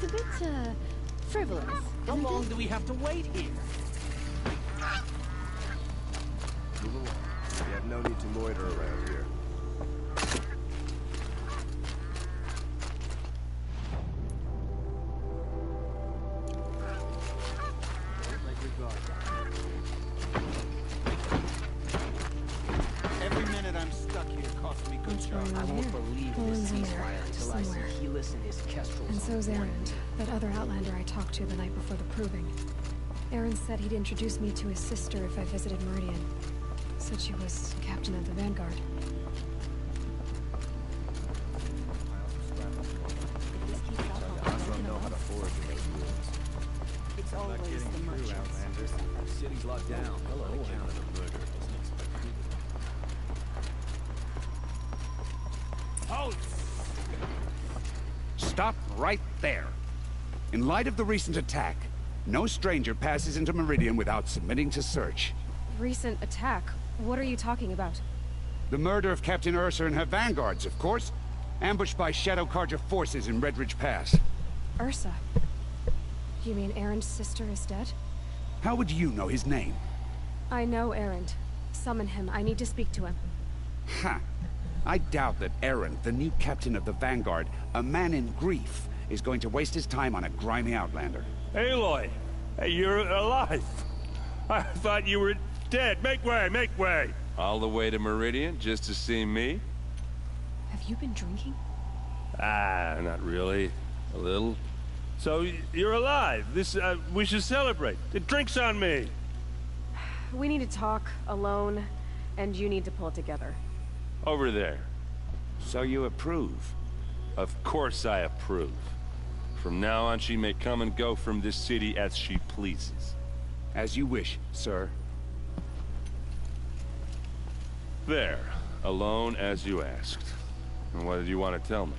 It's a bit, frivolous. How long do we have to wait here? Move along. We have no need to loiter around here. Every minute I'm stuck here costs me good job. I won't believe this ceasefire until I see somewhere. Helis and his kestrels. And so's Erend, that other Outlander I talked to the night before the proving. Erend said he'd introduce me to his sister if I visited Meridian. Said she was captain of the Vanguard. I don't know how to forage in those ruins. It's always the merchants. City's locked down. Hello, account of the murder. Halt! Stop right there. In light of the recent attack, no stranger passes into Meridian without submitting to search. Recent attack? What are you talking about? The murder of Captain Ursa and her vanguards, of course. Ambushed by Shadow Carja forces in Redridge Pass. Ursa? You mean Erend's sister is dead? How would you know his name? I know Erend. Summon him. I need to speak to him. Ha! I doubt that Erend, the new captain of the Vanguard, a man in grief, is going to waste his time on a grimy outlander. Aloy! Hey, you're alive! I thought you were dead. Make way, make way! All the way to Meridian just to see me? Have you been drinking? Ah, not really. A little. So, you're alive. This, we should celebrate. The drink's on me! We need to talk, alone, and you need to pull it together. Over there. So you approve? Of course I approve. From now on, she may come and go from this city as she pleases. As you wish, sir. There. Alone as you asked. And what did you want to tell me?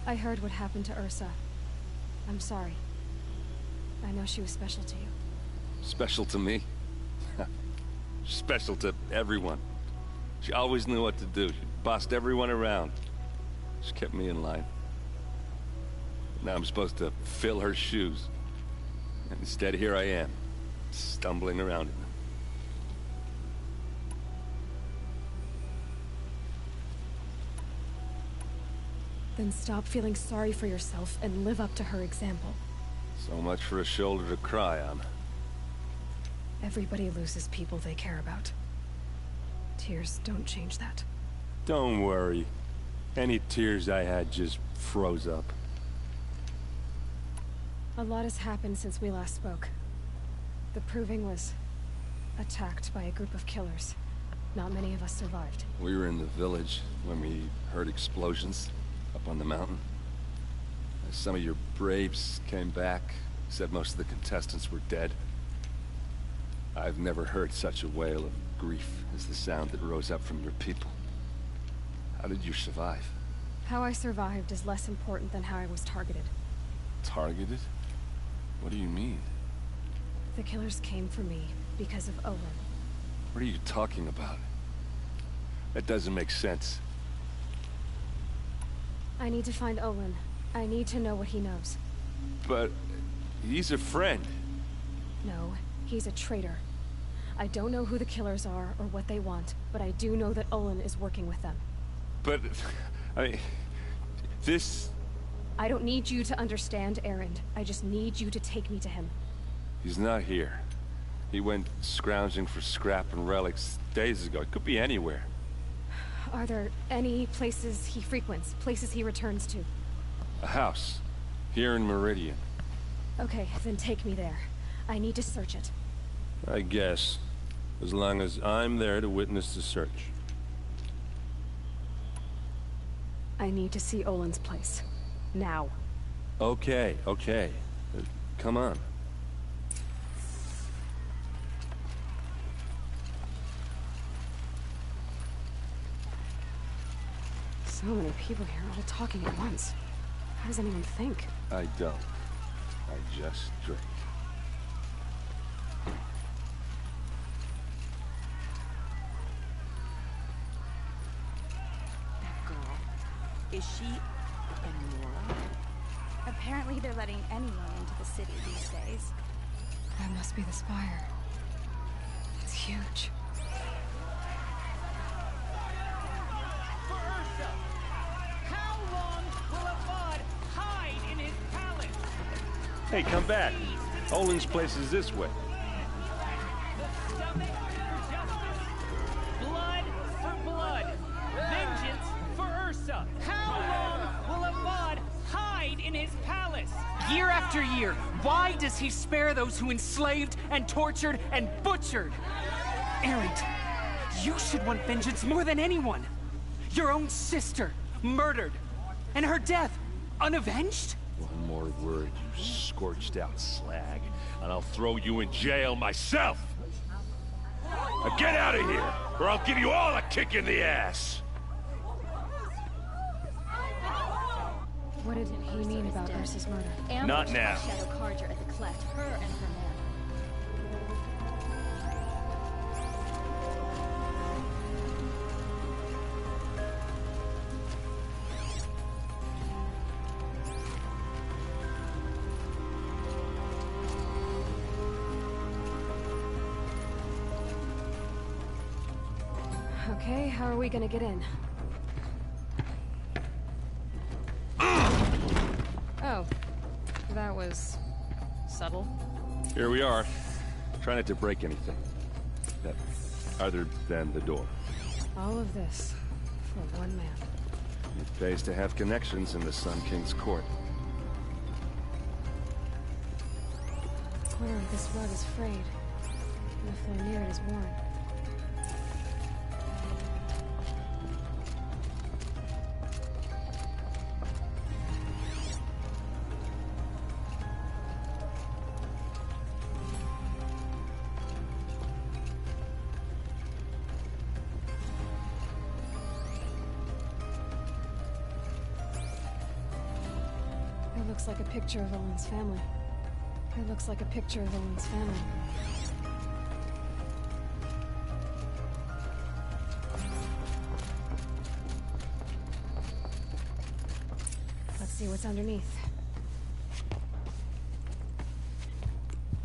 I heard what happened to Ursa. I'm sorry. I know she was special to you. Special to me? Special to everyone. She always knew what to do. She bossed everyone around. She kept me in line. Now I'm supposed to fill her shoes. And instead, here I am, stumbling around in them. Then stop feeling sorry for yourself and live up to her example. So much for a shoulder to cry on. Everybody loses people they care about. Tears don't change that. Don't worry. Any tears I had just froze up. A lot has happened since we last spoke. The Proving was attacked by a group of killers. Not many of us survived. We were in the village when we heard explosions up on the mountain. Some of your braves came back, said most of the contestants were dead. I've never heard such a wail of grief as the sound that rose up from your people. How did you survive? How I survived is less important than how I was targeted. Targeted? What do you mean? The killers came for me because of Olin. What are you talking about? That doesn't make sense. I need to find Olin. I need to know what he knows. But he's a friend. No, he's a traitor. I don't know who the killers are or what they want, but I do know that Olin is working with them. But, I mean, this... I don't need you to understand, Erend. I just need you to take me to him. He's not here. He went scrounging for scrap and relics days ago. It could be anywhere. Are there any places he frequents? Places he returns to? A house. Here in Meridian. Okay, then take me there. I need to search it. I guess. As long as I'm there to witness the search. I need to see Olin's place. Now. Okay, okay. Come on. So many people here, all talking at once. How does anyone think? I don't. I just drink. That girl. Is she Nora? Apparently they're letting anyone into the city these days. That must be the spire. It's huge. For Ursa! How long will Avad hide in his palace? Hey, come back. Olin's place is this way. The stomach for justice. Blood for blood. Vengeance for Ursa. How long will Avad hide in his palace? Year after year, why does he spare those who enslaved and tortured and butchered? Erend, you should want vengeance more than anyone. Your own sister, murdered, and her death, unavenged? One more word, you scorched out slag, and I'll throw you in jail myself! Now get out of here, or I'll give you all a kick in the ass! What did he mean about Ursa's murder? Not now. Shadow Carja at the cleft, her and her man. Okay, how are we gonna get in? Oh, that was subtle. Here we are. Try not to break anything. That, other than the door. All of this for one man. It pays to have connections in the Sun King's court. The corner of this rug is frayed, and the floor near it is worn. It looks like a picture of Olin's family. It looks like a picture of Olin's family. Let's see what's underneath.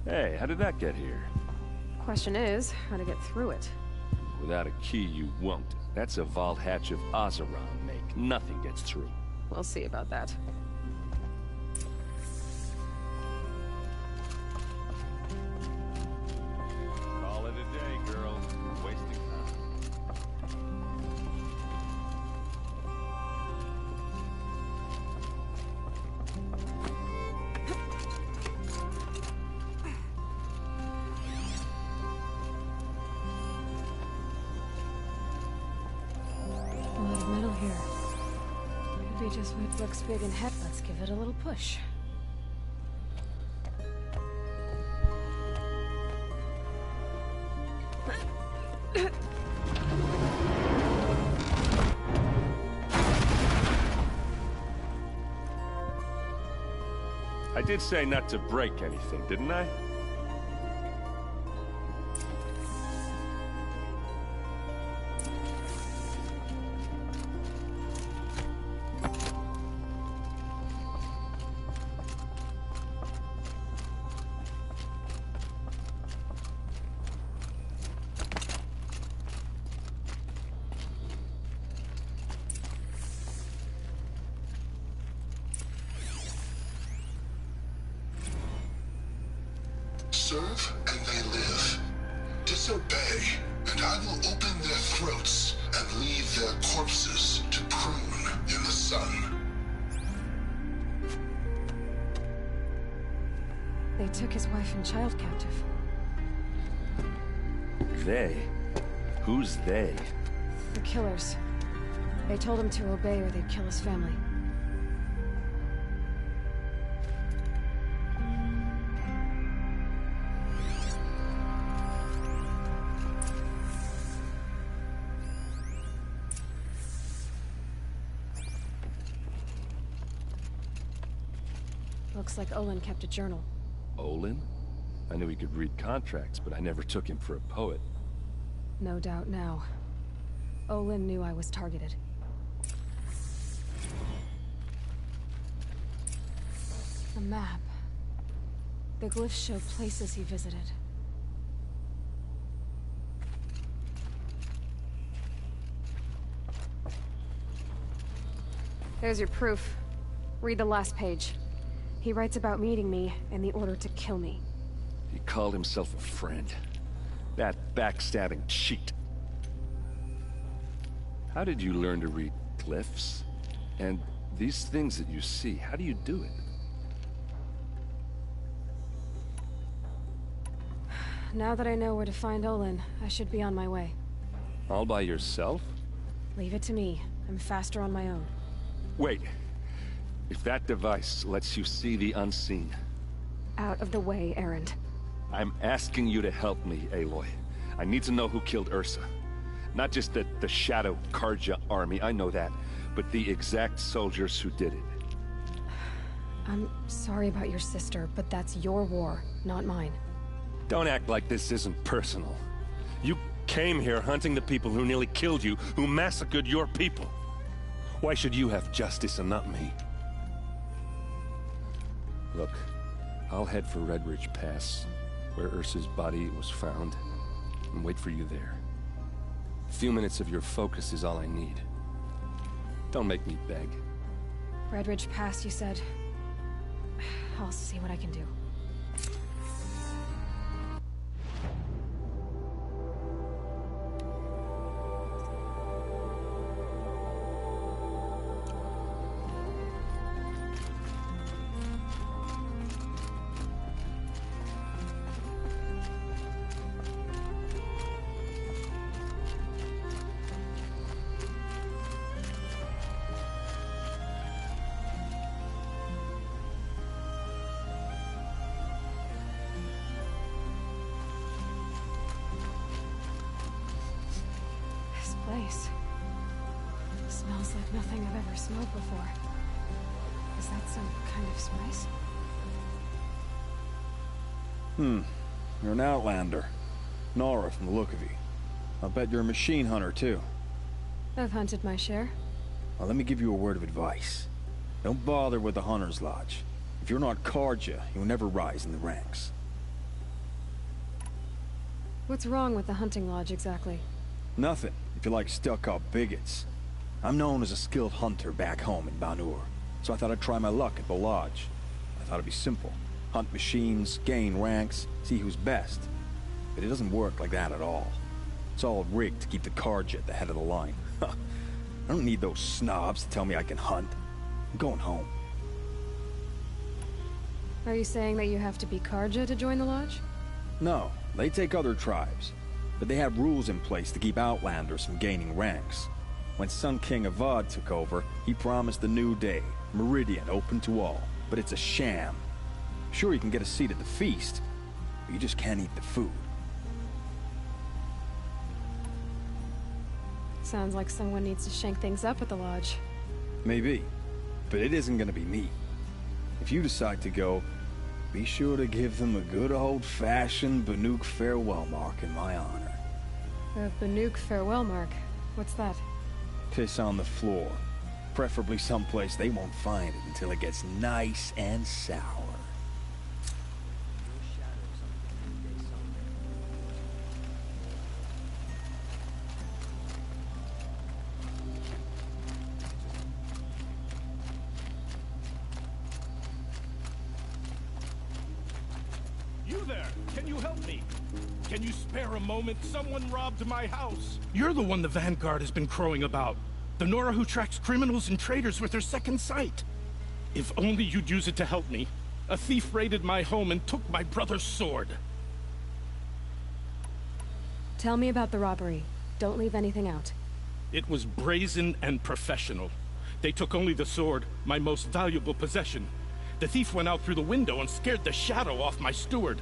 Hey, how did that get here? Question is, how to get through it. Without a key, you won't. That's a vault hatch of Oseram make. Nothing gets through. We'll see about that. Call it a day, girl. You're wasting time. A lot of metal here. Could be just what looks big and heavy. Let's give it a little push. I did say not to break anything, didn't I? Serve and they live. Disobey, and I will open their throats and leave their corpses to prune in the sun. They took his wife and child captive. They? Who's they? The killers. They told him to obey or they'd kill his family. Looks like Olin kept a journal. Olin? I knew he could read contracts, but I never took him for a poet. No doubt now. Olin knew I was targeted. A map. The glyphs show places he visited. There's your proof. Read the last page. He writes about meeting me and the order to kill me. He called himself a friend. That backstabbing cheat. How did you learn to read glyphs? And these things that you see, how do you do it? Now that I know where to find Olin, I should be on my way. All by yourself? Leave it to me. I'm faster on my own. Wait. If that device lets you see the unseen... Out of the way, Erend. I'm asking you to help me, Aloy. I need to know who killed Ursa. Not just the Shadow Carja army, I know that, but the exact soldiers who did it. I'm sorry about your sister, but that's your war, not mine. Don't act like this isn't personal. You came here hunting the people who nearly killed you, who massacred your people. Why should you have justice and not me? Look, I'll head for Red Ridge Pass, where Ursa's body was found, and wait for you there. A few minutes of your focus is all I need. Don't make me beg. Red Ridge Pass, you said? I'll see what I can do. Place. Smells like nothing I've ever smelled before. Is that some kind of spice? You're an outlander. Nora from the look of you. I'll bet you're a machine hunter too. I've hunted my share. Well, let me give you a word of advice. Don't bother with the Hunter's Lodge. If you're not Carja, you'll never rise in the ranks. What's wrong with the hunting lodge exactly? Nothing, if you like stuck-up bigots. I'm known as a skilled hunter back home in Banur, so I thought I'd try my luck at the lodge. I thought it'd be simple. Hunt machines, gain ranks, see who's best. But it doesn't work like that at all. It's all rigged to keep the Carja at the head of the line. I don't need those snobs to tell me I can hunt. I'm going home. Are you saying that you have to be Carja to join the lodge? No, they take other tribes. But they have rules in place to keep outlanders from gaining ranks. When Sun King Avad took over, he promised a new day, Meridian open to all. But it's a sham. Sure, you can get a seat at the feast, but you just can't eat the food. Sounds like someone needs to shake things up at the lodge. Maybe, but it isn't gonna be me. If you decide to go, be sure to give them a good old-fashioned Banuk farewell mark in my honor. A Banuk farewell mark? What's that? Piss on the floor. Preferably someplace they won't find it until it gets nice and sour. You there! Can you help me? Can you spare a moment? Someone robbed my house. You're the one the Vanguard has been crowing about. The Nora who tracks criminals and traitors with her second sight. If only you'd use it to help me. A thief raided my home and took my brother's sword. Tell me about the robbery. Don't leave anything out. It was brazen and professional. They took only the sword, my most valuable possession. The thief went out through the window and scared the shadow off my steward.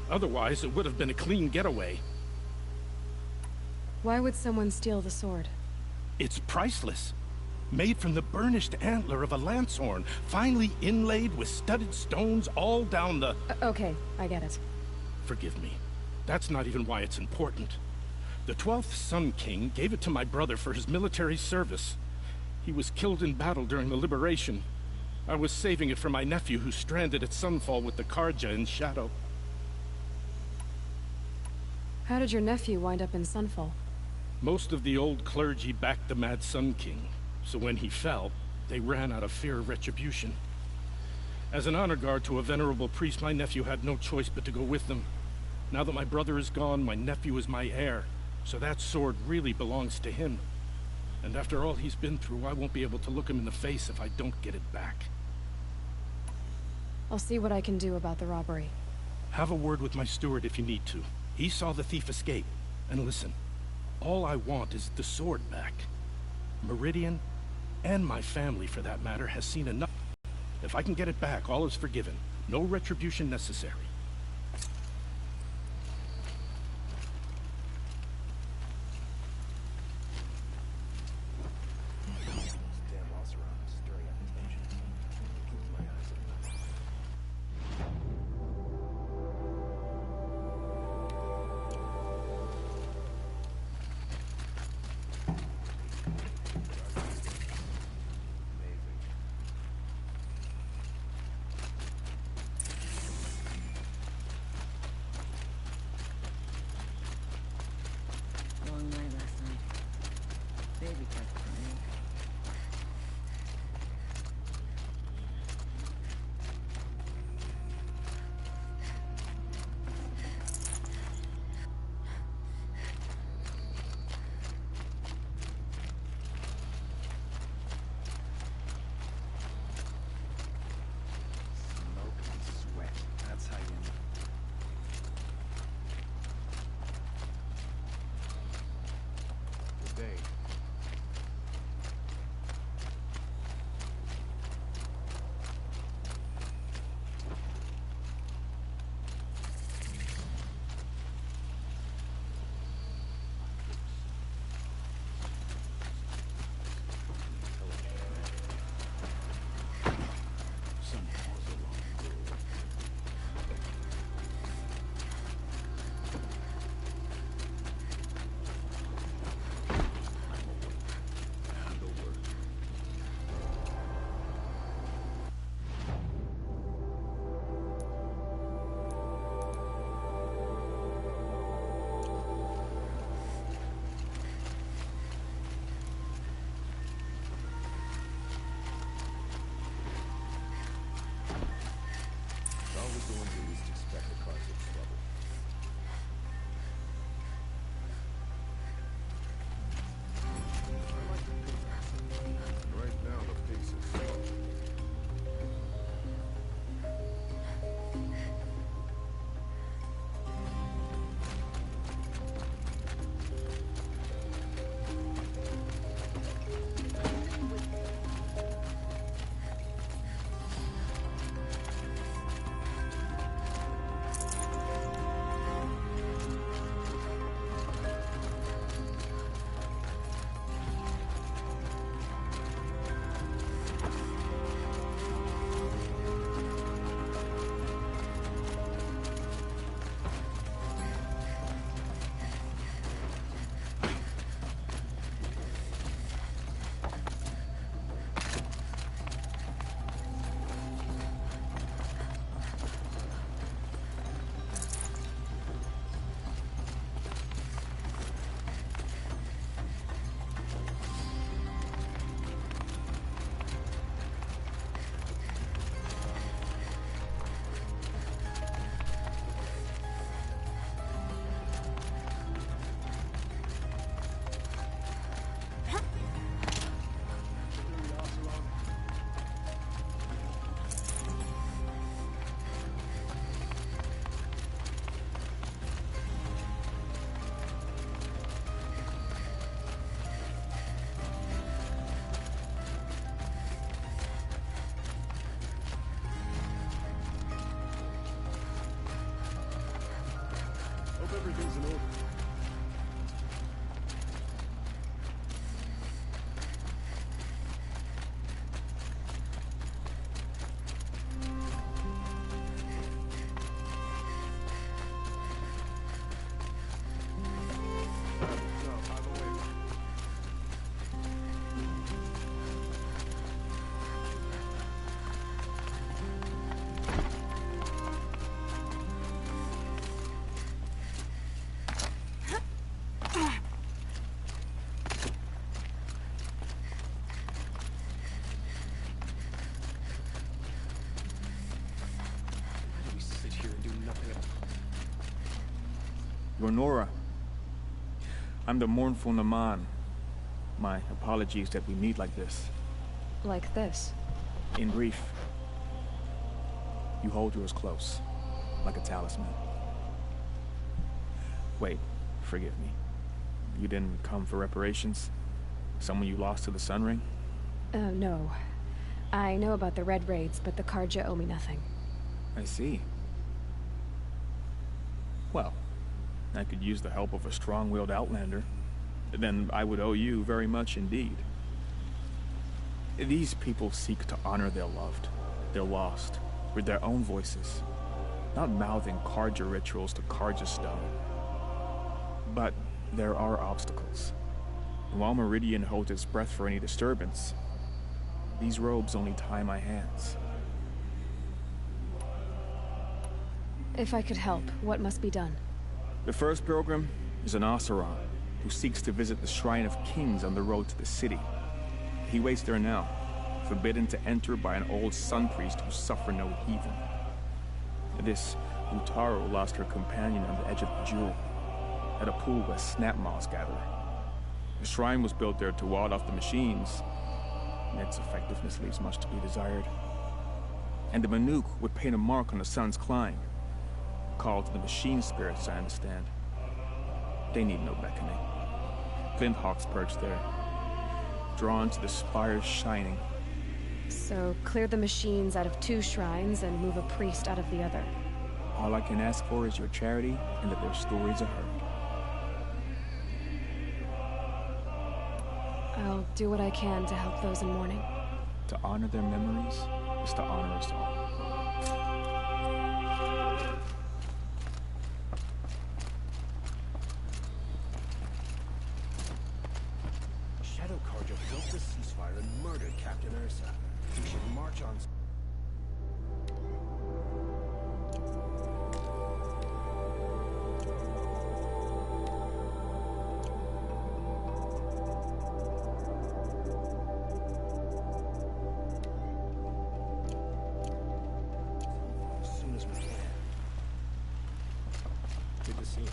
Otherwise, it would have been a clean getaway. Why would someone steal the sword? It's priceless. Made from the burnished antler of a lancehorn, finely inlaid with studded stones all down the... Okay, I get it. Forgive me. That's not even why it's important. The 12th Sun King gave it to my brother for his military service. He was killed in battle during the liberation. I was saving it for my nephew who's stranded at Sunfall with the Karja in Shadow. How did your nephew wind up in Sunfall? Most of the old clergy backed the Mad Sun King, so when he fell, they ran out of fear of retribution. As an honor guard to a venerable priest, my nephew had no choice but to go with them. Now that my brother is gone, my nephew is my heir, so that sword really belongs to him. And after all he's been through, I won't be able to look him in the face if I don't get it back. I'll see what I can do about the robbery. Have a word with my steward if you need to. He saw the thief escape. And listen, all I want is the sword back. Meridian, and my family for that matter, has seen enough. If I can get it back, all is forgiven. No retribution necessary. Long night last night. Baby kept crying. Smoke and sweat. That's how you know. Good day. Always the ones you least expect to cause you trouble. I like the pizza. Right now the pace is slow. Hope everything's in order. You're Nora. I'm the mournful Naman. My apologies that we meet like this. Like this? In brief, you hold yours close, like a talisman. Wait, forgive me. You didn't come for reparations? Someone you lost to the Sun Ring? No. I know about the Red Raids, but the Karja owe me nothing. I see. Well, I could use the help of a strong-willed outlander. Then I would owe you very much indeed. These people seek to honor their loved, their lost, with their own voices. Not mouthing Karja rituals to Karja stone. But there are obstacles. And while Meridian holds its breath for any disturbance, these robes only tie my hands. If I could help, what must be done? The first pilgrim is an Oseram, who seeks to visit the Shrine of Kings on the road to the city. He waits there now, forbidden to enter by an old sun priest who suffered no heathen. This Utaru lost her companion on the edge of the Jewel, at a pool where snap moths gather. The shrine was built there to ward off the machines, and its effectiveness leaves much to be desired. And the Banuk would paint a mark on the sun's climb, called to the machine spirits, I understand. They need no beckoning. Flint hawks perch there, drawn to the spire's shining. So, clear the machines out of 2 shrines and move a priest out of the other. All I can ask for is your charity and that their stories are heard. I'll do what I can to help those in mourning. To honor their memories is to honor us all. Shadow Karja broke the ceasefire and murdered Captain Ursa. We should march on... as soon as we can. Good to see you.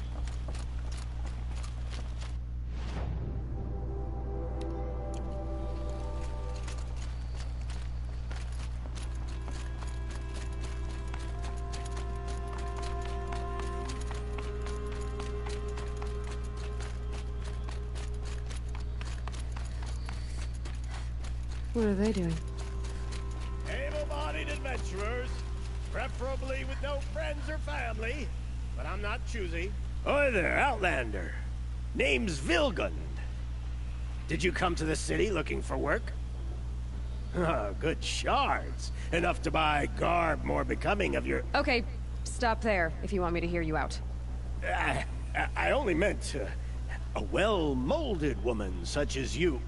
What are they doing? Able-bodied adventurers, preferably with no friends or family, but I'm not choosy. Oi there, Outlander. Name's Vilgund. Did you come to the city looking for work? Good shards. Enough to buy garb more becoming of your... Okay, stop there, if you want me to hear you out. I only meant a well-molded woman such as you.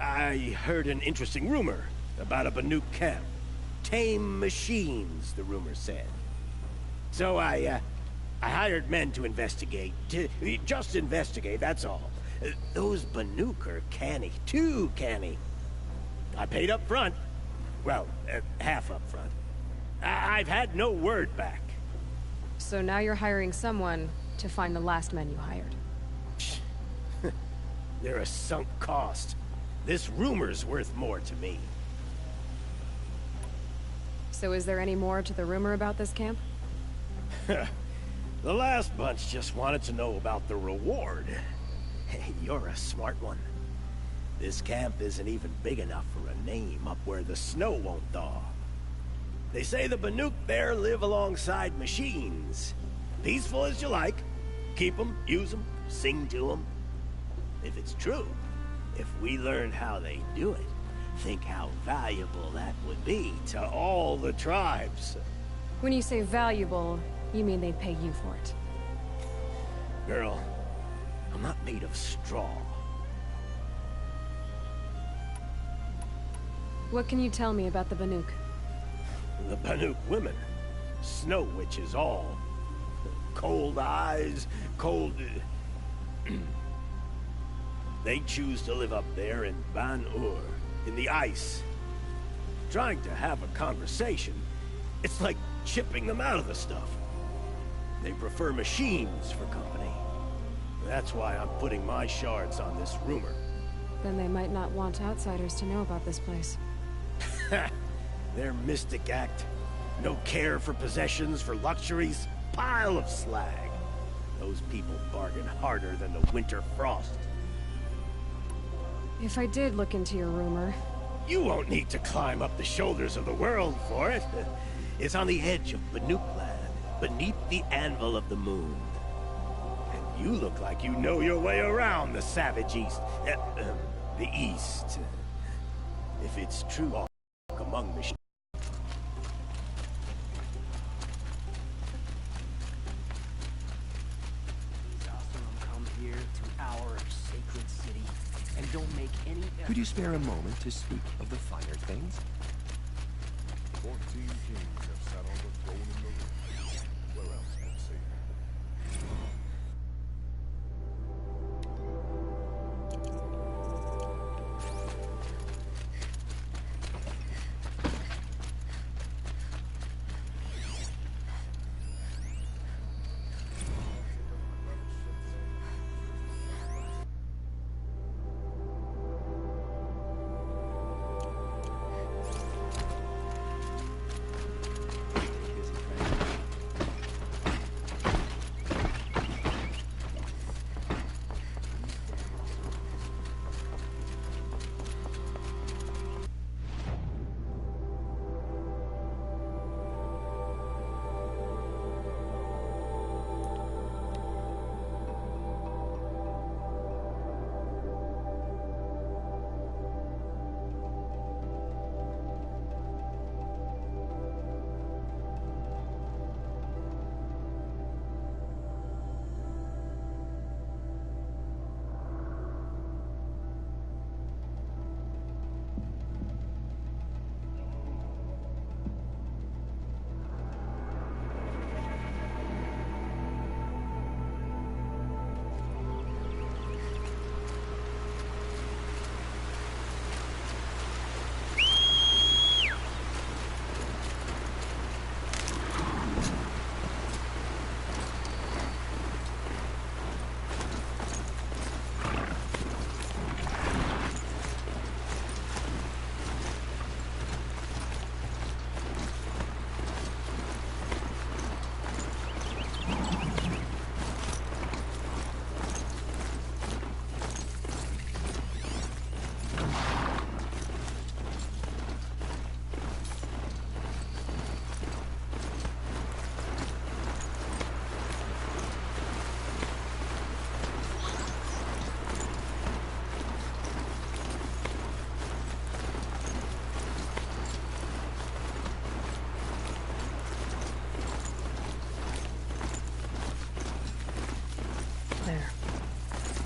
I heard an interesting rumor about a Banuk camp. Tame machines, the rumor said. So I hired men to investigate. Just investigate, that's all. Those Banuk are canny. Too canny. I paid up front. Well, half up front. I've had no word back. So now you're hiring someone to find the last men you hired. They're a sunk cost. This rumor's worth more to me. So is there any more to the rumor about this camp? The last bunch just wanted to know about the reward. Hey, you're a smart one. This camp isn't even big enough for a name up where the snow won't thaw. They say the Banuk there live alongside machines. Peaceful as you like. Keep them, use them, sing to them. If it's true, if we learned how they do it, think how valuable that would be to all the tribes. When you say valuable, you mean they'd pay you for it. Girl, I'm not made of straw. What can you tell me about the Banuk? The Banuk women. Snow witches all. Cold eyes, cold... They choose to live up there in Ban-Ur, in the ice. Trying to have a conversation, it's like chipping them out of the stuff. They prefer machines for company. That's why I'm putting my shards on this rumor. Then they might not want outsiders to know about this place. Their mystic act. No care for possessions, for luxuries. Pile of slag. Those people bargain harder than the winter frost. If I did look into your rumor... You won't need to climb up the shoulders of the world for it. It's on the edge of Banukland, beneath the anvil of the moon. And you look like you know your way around the savage east. The east. If it's true, I'll walk among the... Come here to our sacred city, and don't make any... Could you spare a moment to speak of the finer things? 14 kings have sat on the throne in the ring. Where else can say?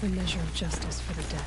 The measure of justice for the dead.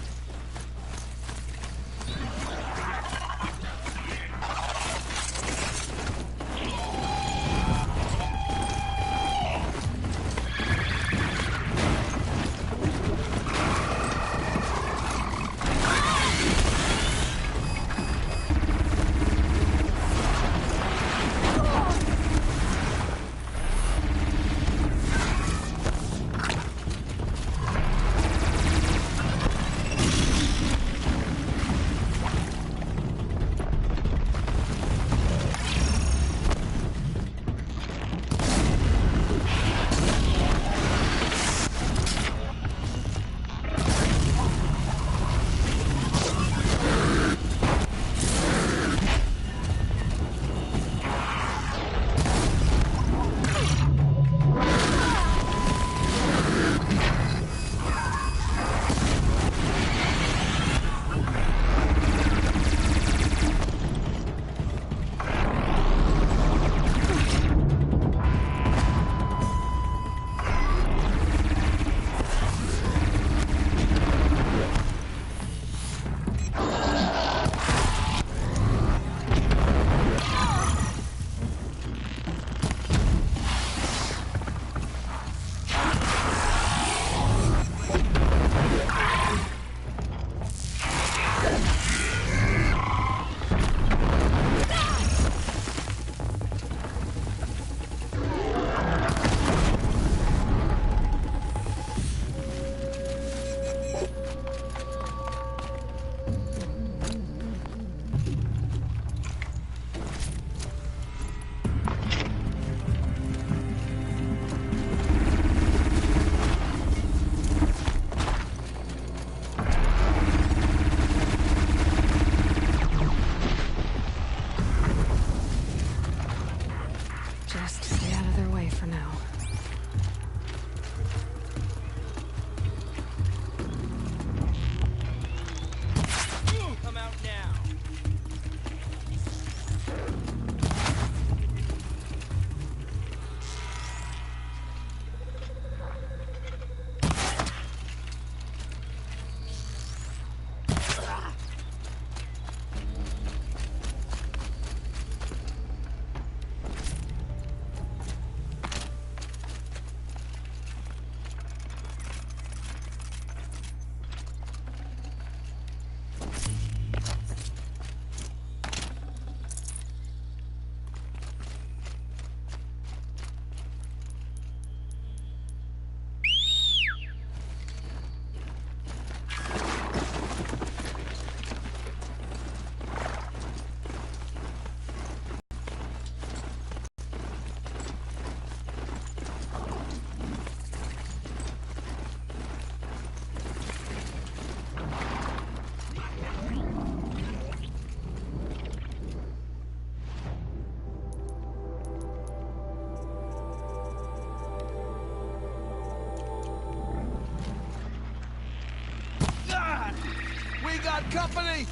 We got company!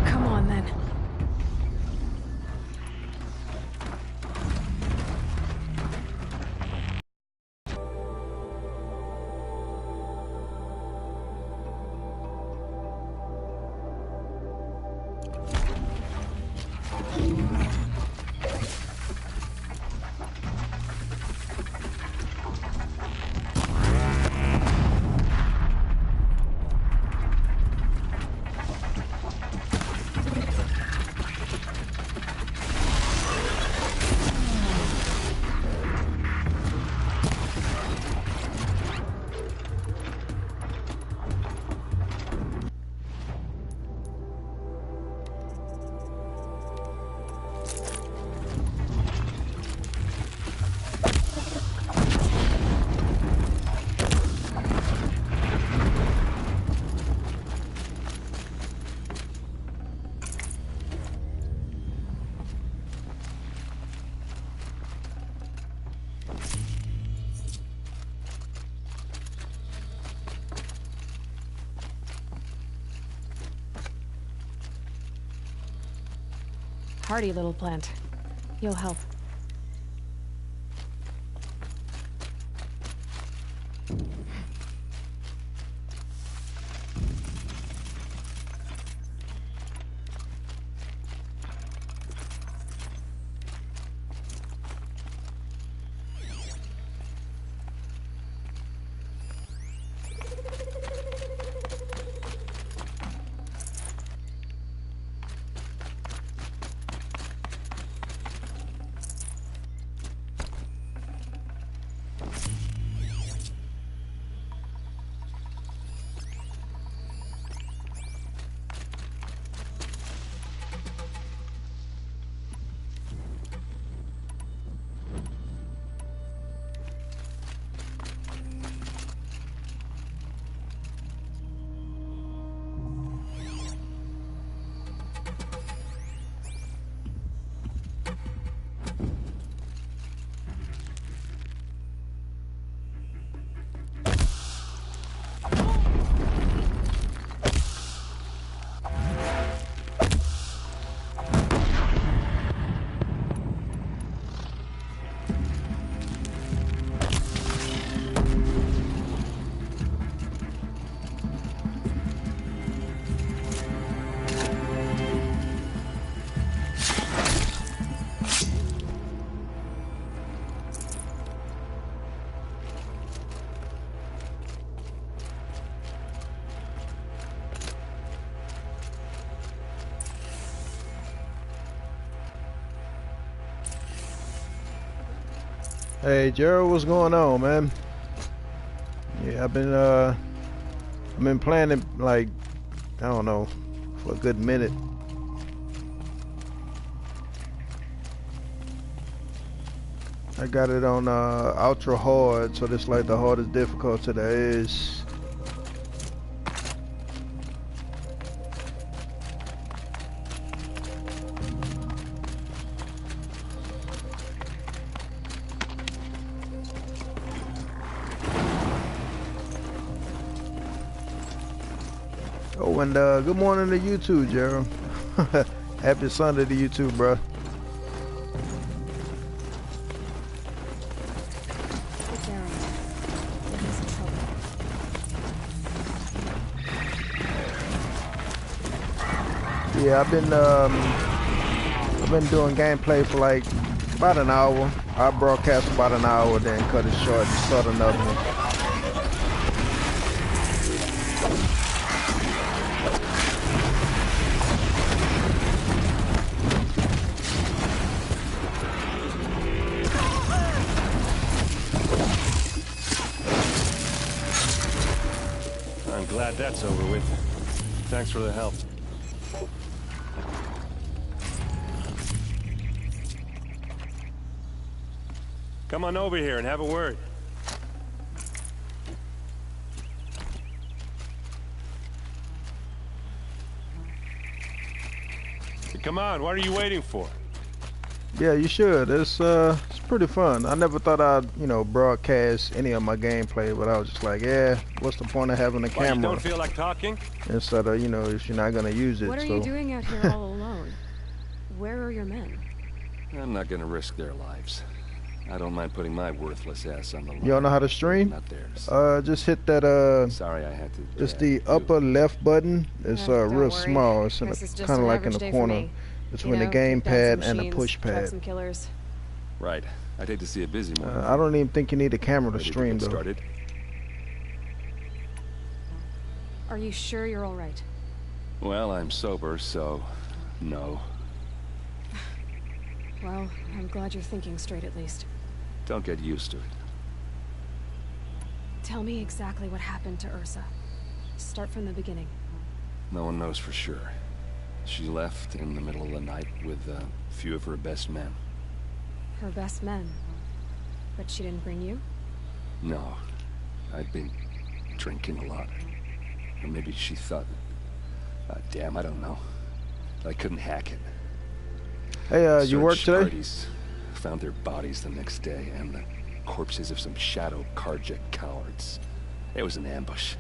Come on, then. Hardy little plant. You'll help. Hey Gerald, what's going on, man? Yeah, I've been playing it like, I don't know, for a good minute. I got it on ultra hard, so this like the hardest difficulty there is. Oh, and good morning to you too, Gerald. Happy Sunday to you too, bro. It's Aaron. He's in trouble. Yeah, I've been doing gameplay for like about an hour. I broadcast about an hour, then cut it short and start another one. Glad that's over with. Thanks for the help. Come on over here and have a word. Come on, what are you waiting for? Yeah, you should. It's pretty fun. I never thought I'd, you know, broadcast any of my gameplay, but I was just like, yeah, what's the point of having a camera? You don't feel like talking? Instead of, you know, if you're not gonna use it. What are you doing out here all alone? Where are your men? I'm not gonna risk their lives. I don't mind putting my worthless ass on the line. You don't know how to stream? Not theirs. Just hit that Sorry, I had to. Just the upper left button. It's real small. It's kind of like in the corner between the gamepad and the push pad. Some killers. Right. I'd hate to see a busy morning. I don't even think you need a camera to stream though. Started. Are you sure you're all right? Well, I'm sober, so no. Well, I'm glad you're thinking straight at least. Don't get used to it. Tell me exactly what happened to Ursa. Start from the beginning. No one knows for sure. She left in the middle of the night with a few of her best men. Her best men? But she didn't bring you? No. I'd been drinking a lot. Or maybe she thought... damn, I don't know. I couldn't hack it. Hey, you work today? Parties found their bodies the next day, and the corpses of some Shadow Carja cowards. It was an ambush.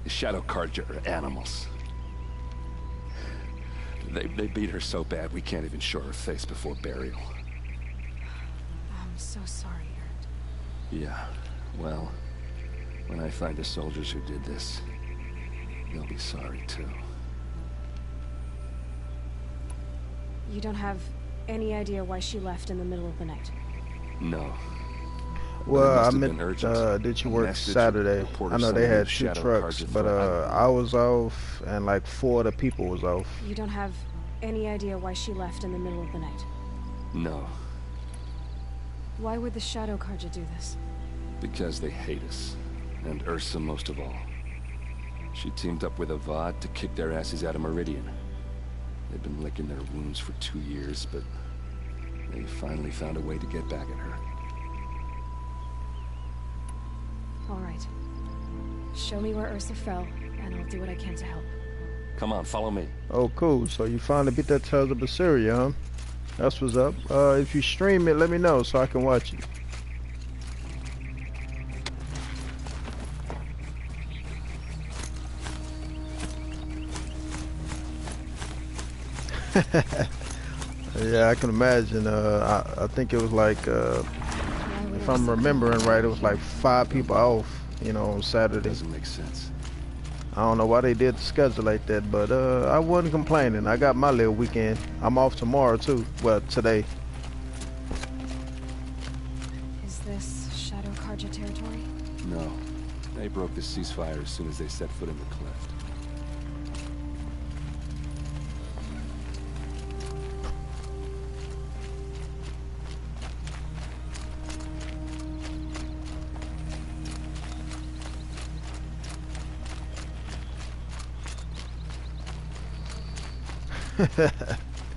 The Shadow Carja are animals. They beat her so bad we can't even show her face before burial. I'm so sorry, Aaron. Yeah, well, when I find the soldiers who did this, they'll be sorry too. You don't have any idea why she left in the middle of the night? No. Well, I meant, did you work Saturday? I know they had 2 trucks, but I was off, and like 4 of the people was off. You don't have any idea why she left in the middle of the night? No. Why would the Shadow Carja do this? Because they hate us, and Ursa most of all. She teamed up with Avad to kick their asses out of Meridian. They've been licking their wounds for 2 years, but they finally found a way to get back at her. All right. Show me where Ursa fell, and I'll do what I can to help. Come on, follow me. Oh, cool. So you finally beat that Tales of Berseria, huh? That's what's up. If you stream it, let me know so I can watch it. Yeah, I can imagine. I think it was like, if I'm remembering right, it was like 5 people off, you know, on Saturday. Doesn't make sense. I don't know why they did the schedule like that, but I wasn't complaining. I got my little weekend. I'm off tomorrow too. Well, today. Is this Shadow Carja territory? No. They broke the ceasefire as soon as they set foot in the cleft.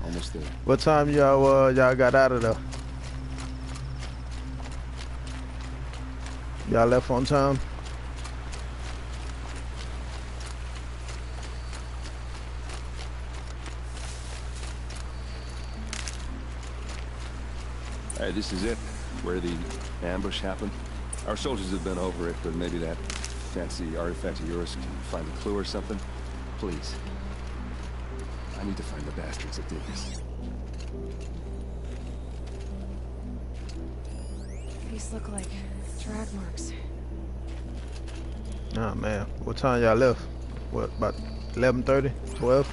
Almost there. What time y'all got out of there? Y'all left on time? Alright, this is it. Where the ambush happened. Our soldiers have been over it, but maybe that fancy artifact of yours can find a clue or something. Please. I need to find the bastards that did this. These look like drag marks. Oh man, what time y'all left? What, about 11:30, 12?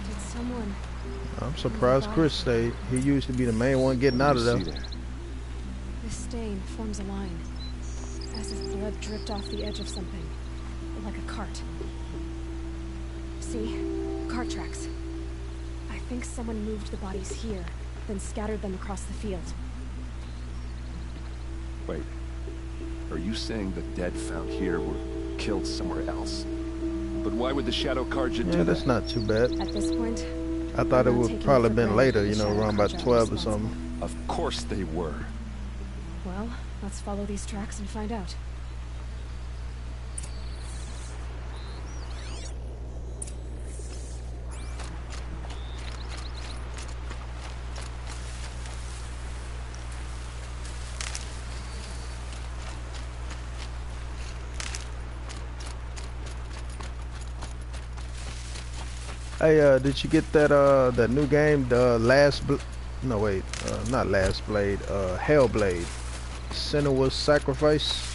Did someone... I'm surprised Chris stayed. He used to be the main one getting out of there. This stain forms a line, as if blood dripped off the edge of something, like a cart. See? Cart tracks. I think someone moved the bodies here, then scattered them across the field. Wait. Are you saying the dead found here were killed somewhere else? But why would the Shadow Carja do that? That's not too bad. At this point, I thought it would probably been later, you know, around about 12 or something. Of course they were. Well, let's follow these tracks and find out. Hey, did you get that that new game, the not Last Blade, Hellblade, Senua's Sacrifice?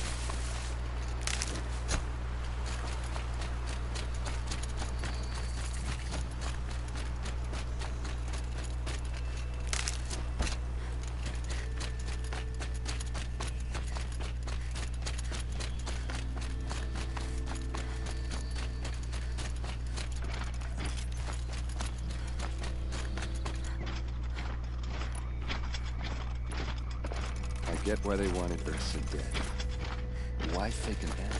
Get why they wanted Ursa dead. Why fake an end?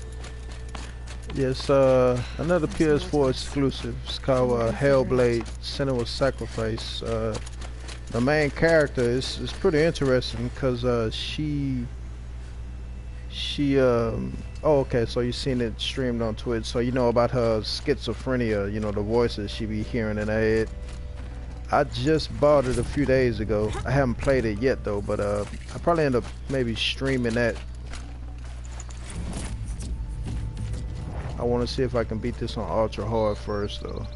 Yes, another PS4 exclusive. It's called Hellblade: Senua's Sacrifice. The main character is pretty interesting because oh, okay, so you've seen it streamed on Twitch, so you know about her schizophrenia, you know, the voices she be hearing in her head. I just bought it a few days ago. I haven't played it yet though, but I probably end up maybe streaming that. I want to see if I can beat this on ultra hard first though.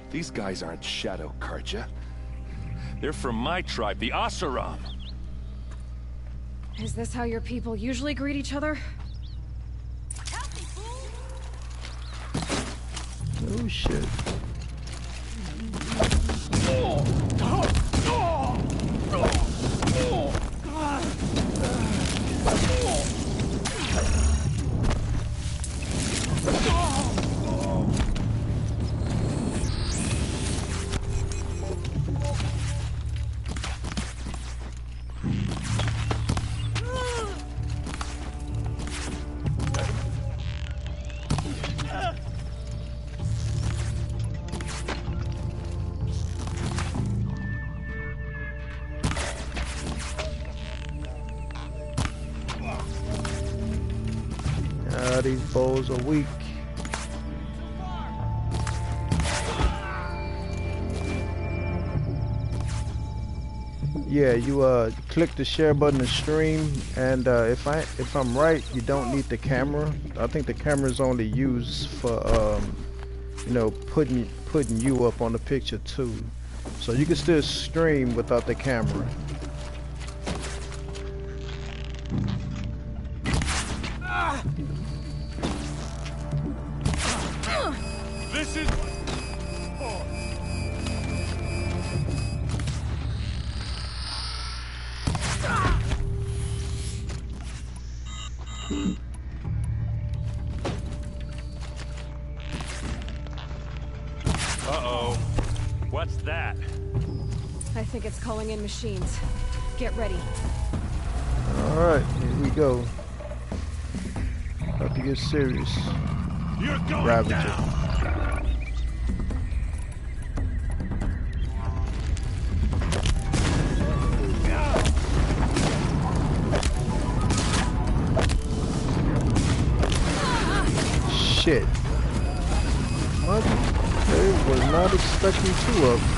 These guys aren't Shadow Carja. They're from my tribe, the Oseram. Is this how your people usually greet each other? Oh shit. These bows are weak. Yeah, you click the share button to stream, and if I'm right, you don't need the camera. I think the camera is only used for you know, putting you up on the picture too. So you can still stream without the camera. This is... Uh-oh. What's that? I think it's calling in machines. Get ready. Alright, here we go. About to get serious. You're going Ravager. down. Shit. What? They was not expecting two of them.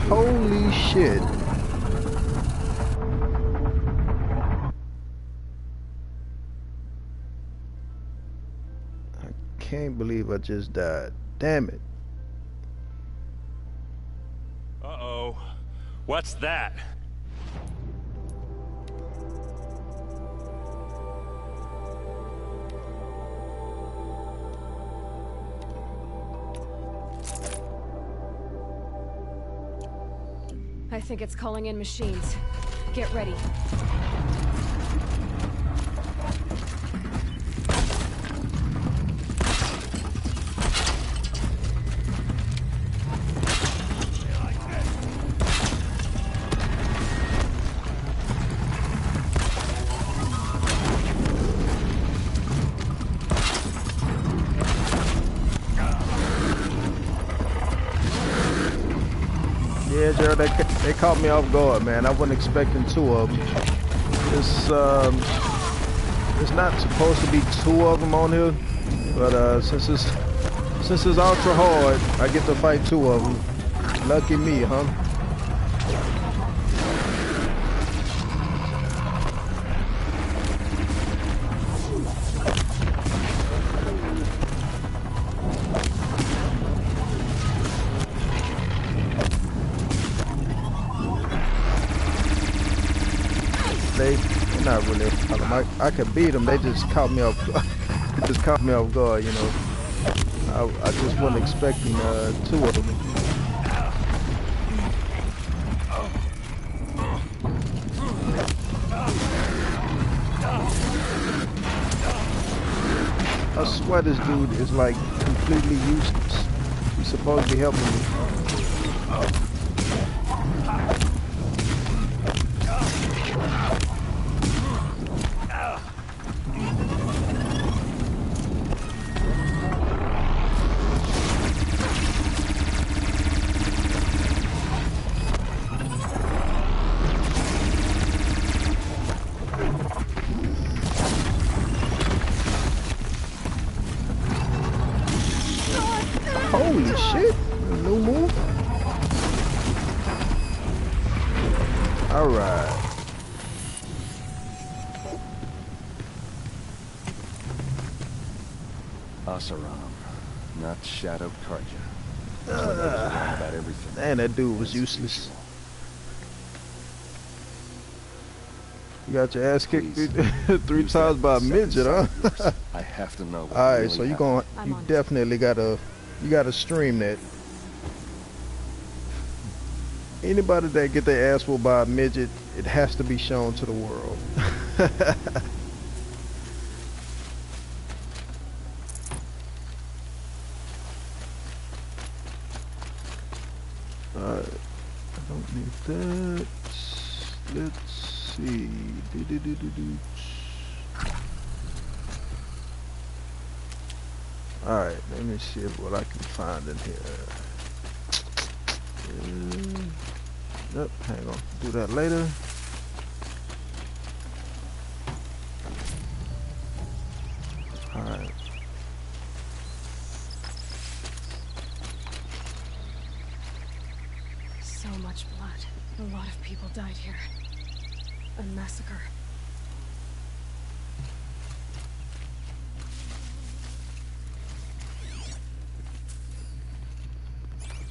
Holy shit. I can't believe I just died. Damn it. Uh-oh. What's that? I think it's calling in machines. Get ready. Yeah, Gerald, they caught me off guard, man. I wasn't expecting two of them. It's not supposed to be two of them on here, but since it's ultra hard, I get to fight two of them. Lucky me, huh? They're not really a problem. I could beat them. They just caught me off. Just caught me off guard, you know. I just wasn't expecting two of them. I swear this dude is like completely useless. He's supposed to be helping me. Holy shit, no move. Alright. Asaram, not Shadow Karja. About everything. Man, that dude was useless. You got your ass kicked three times by a midget, huh? I have to know. Alright, really so you happened. definitely gotta stream that. Anybody that get their ass whooped by a midget, it has to be shown to the world. Alright, I don't need that. Let's see. Alright, let me see what I can find in here. Nope, hang on. Do that later. Alright. So much blood. A lot of people died here. A massacre.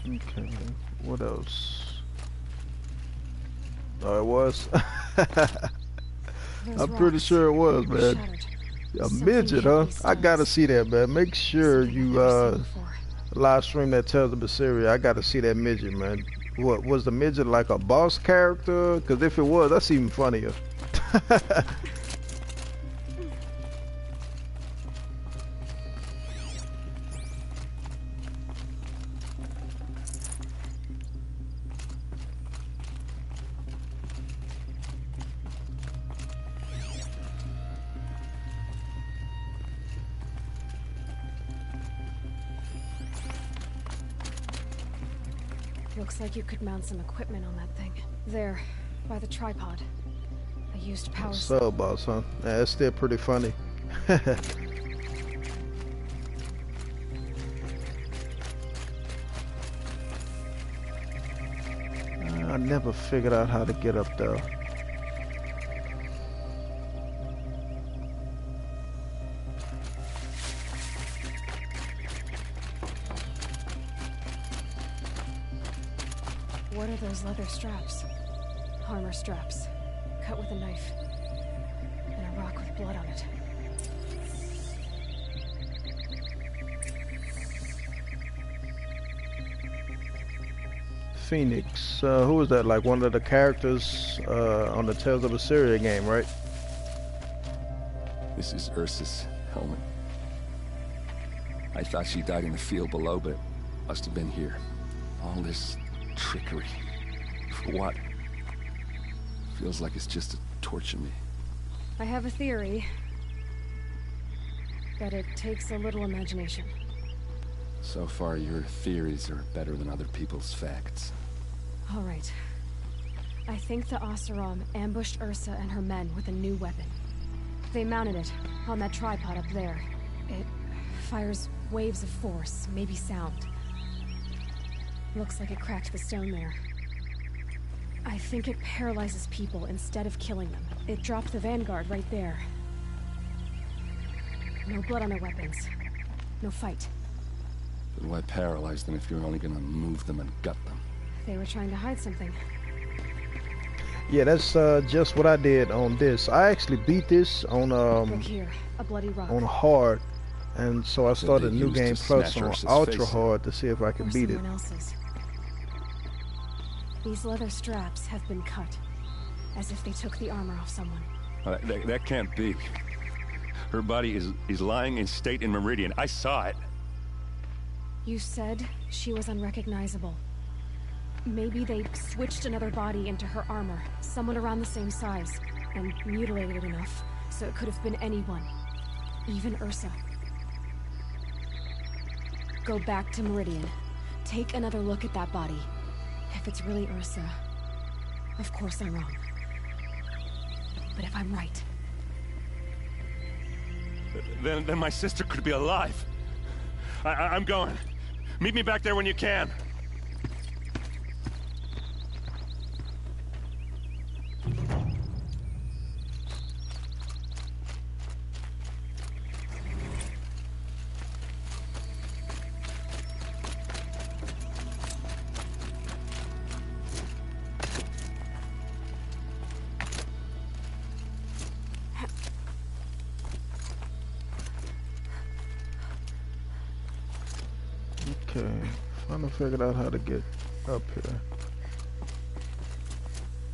Okay, what else? Oh, it was? I'm pretty sure it was, man. A midget, huh? I gotta see that, man. Make sure you live stream that Tales of Berseria. I gotta see that midget, man. What, was the midget like a boss character? Because if it was, that's even funnier. Looks like you could mount some equipment on that thing. There, by the tripod. I used power... So, boss, huh? Yeah, it's still pretty funny. I never figured out how to get up there. What are those leather straps? Armor straps, cut with a knife, and a rock with blood on it. Phoenix, who was that? Like one of the characters on the Tales of Assyria game, right? This is Ursa's helmet. I thought she died in the field below, but must have been here. All this trickery. For what? Feels like it's just to torture me. I have a theory, but it takes a little imagination. So far, your theories are better than other people's facts. All right. I think the Oseram ambushed Ursa and her men with a new weapon. They mounted it on that tripod up there. It fires waves of force, maybe sound. Looks like it cracked the stone there. I think it paralyzes people instead of killing them. It dropped the Vanguard right there. No blood on their weapons. No fight. But why paralyze them if you're only gonna move them and gut them? They were trying to hide something. Yeah, that's just what I did on this. I actually beat this on Look here, a bloody rock. on hard, and so I started they New used Game to Plus smash on Ursa's ultra face. hard to see if I could Or beat it. someone else's. These leather straps have been cut, as if they took the armor off someone. That can't be. Her body is lying in state in Meridian. I saw it. You said she was unrecognizable. Maybe they switched another body into her armor, someone around the same size, and mutilated it enough, so it could have been anyone. Even Ursa. Go back to Meridian. Take another look at that body. If it's really Ursa, of course I'm wrong. But if I'm right... Then my sister could be alive. I'm going. Meet me back there when you can. Okay, finally figured out how to get up here.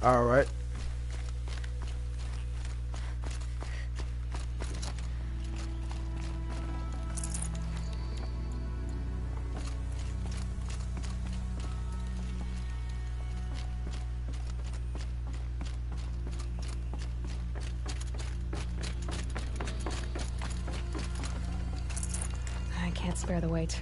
All right. I can't spare the weight.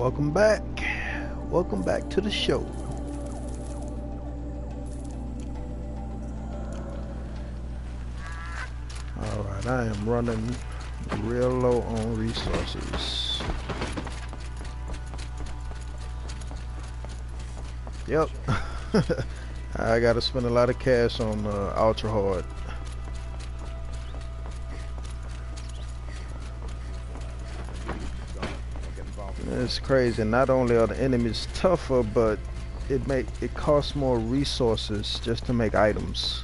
Welcome back. Welcome back to the show. Alright, I am running real low on resources. Yep. I gotta spend a lot of cash on Ultra Hard. It's crazy. Not only are the enemies tougher, but it costs more resources just to make items.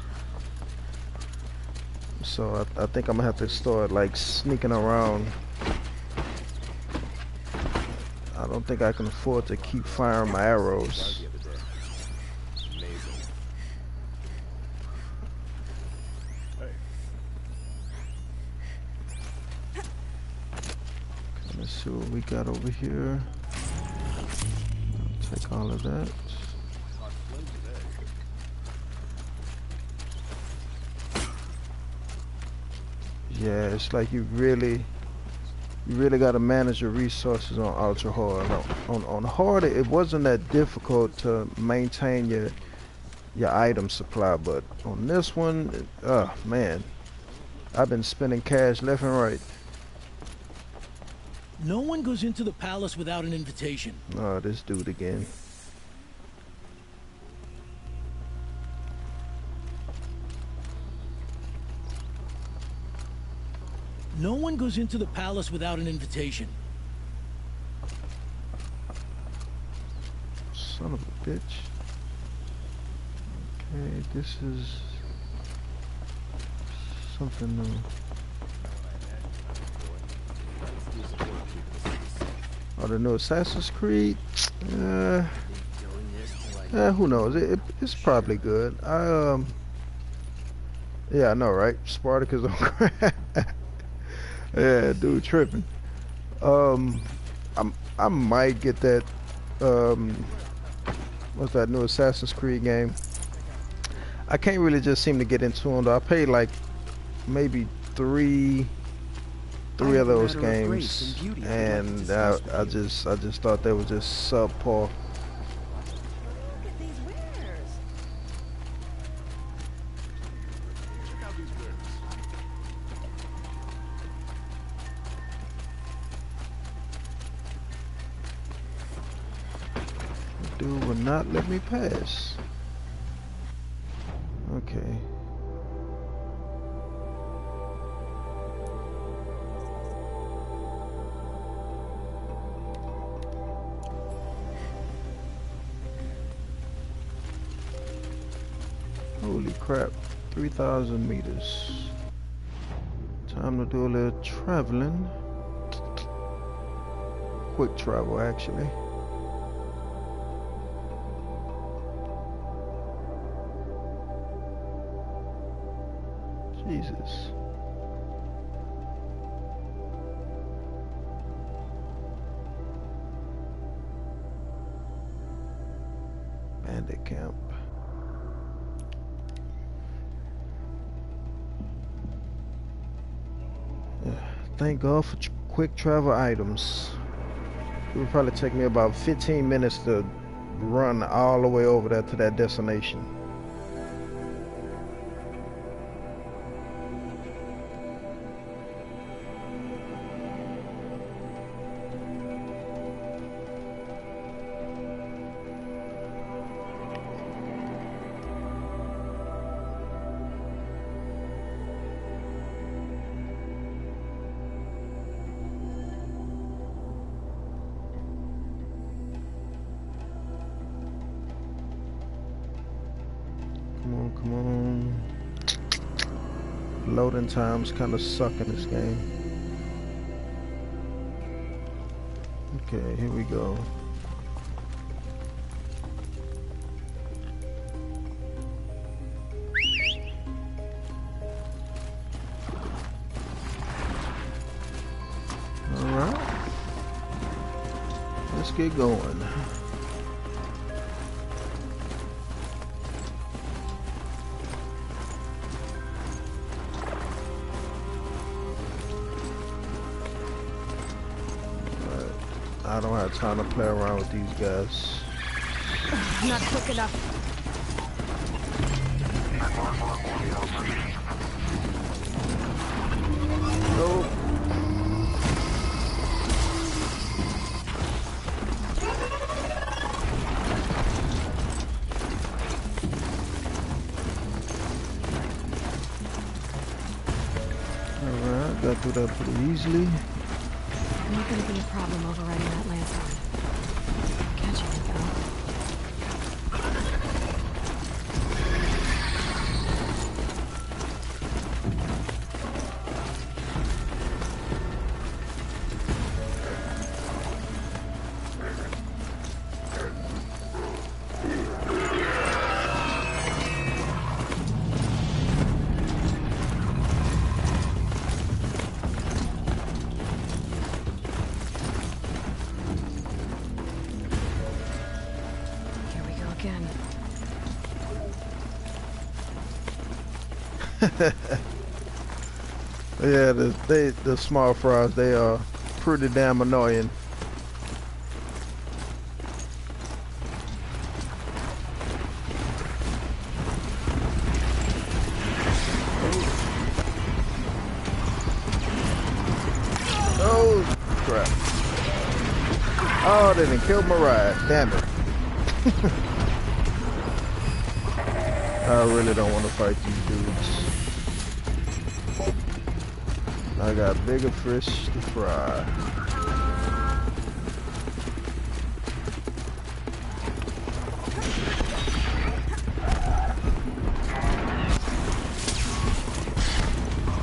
So I think I'm gonna have to start like sneaking around. I don't think I can afford to keep firing my arrows. Let's see what we got over here. I'll take all of that. Yeah, it's like you really got to manage your resources on Ultra Hard. On Hard, it wasn't that difficult to maintain your item supply, but on this one, oh man, I've been spending cash left and right. No one goes into the palace without an invitation. Oh, this dude again. No one goes into the palace without an invitation. Son of a bitch. Okay, this is something new. Oh, the new Assassin's Creed? Who knows? It's probably good. Yeah, I know, right? Spartacus on crack. Yeah, dude, tripping. I might get that. What's that new Assassin's Creed game? I can't really just seem to get into them though. I paid like maybe three of those games, and I just thought they were just subpar. Dude will not let me pass. Okay. Holy crap, 3,000 meters. Time to do a little traveling. Quick travel, actually. Jesus. Bandit camp. Thank God for quick travel items. It would probably take me about 15 minutes to run all the way over there to that destination. Come on. Loading times kind of suck in this game. Okay, here we go. Alright. Let's get going. I don't have time to play around with these guys. Not quick enough. Nope. Alright, got through that pretty easily. Not gonna be a problem overriding that landslide. Catching it though. Yeah, the small fries, they are pretty damn annoying. Oh crap. Oh, they didn't kill my ride. Damn it. I really don't want to fight these dudes. I got bigger fish to fry.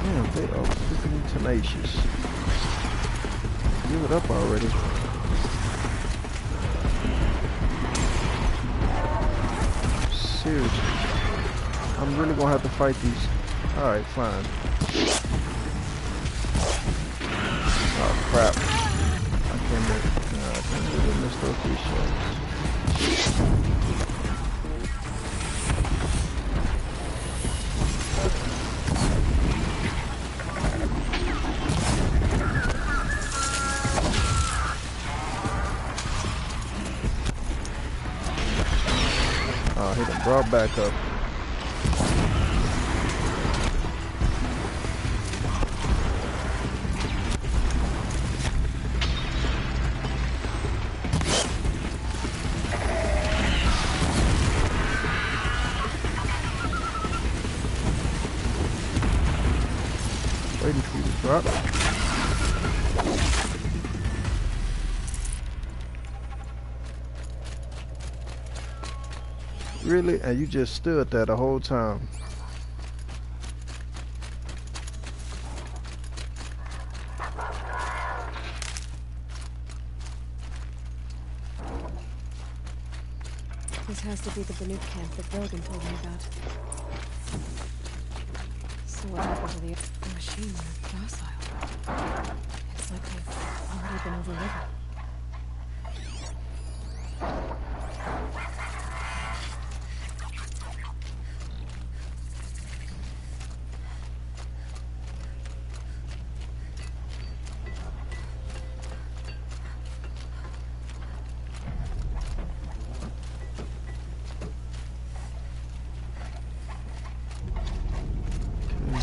Man, they are freaking tenacious. Give it up already. Seriously. I'm really gonna have to fight these. Alright, fine. Oh crap. I can't really miss those fish shots. Oh, he done brought back up. Waiting for you to drop. Really? And you just stood there the whole time. This has to be the Banuk camp that Brogan told me about. So what happened to the machine were docile? It's like they've already been overridden.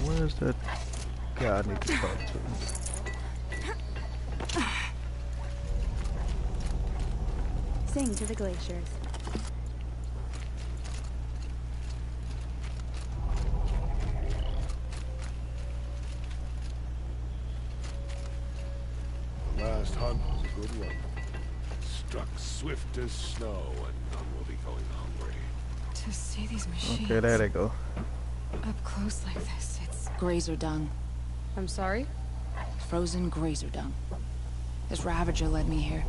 Where's that guy I need to talk to? Sing to the glaciers. Last hunt was a good one. Struck swift as snow, and none will be going hungry. To see these machines Okay, there they go. up close like this, it's... Grazer dung. I'm sorry? Frozen grazer dung. This Ravager led me here.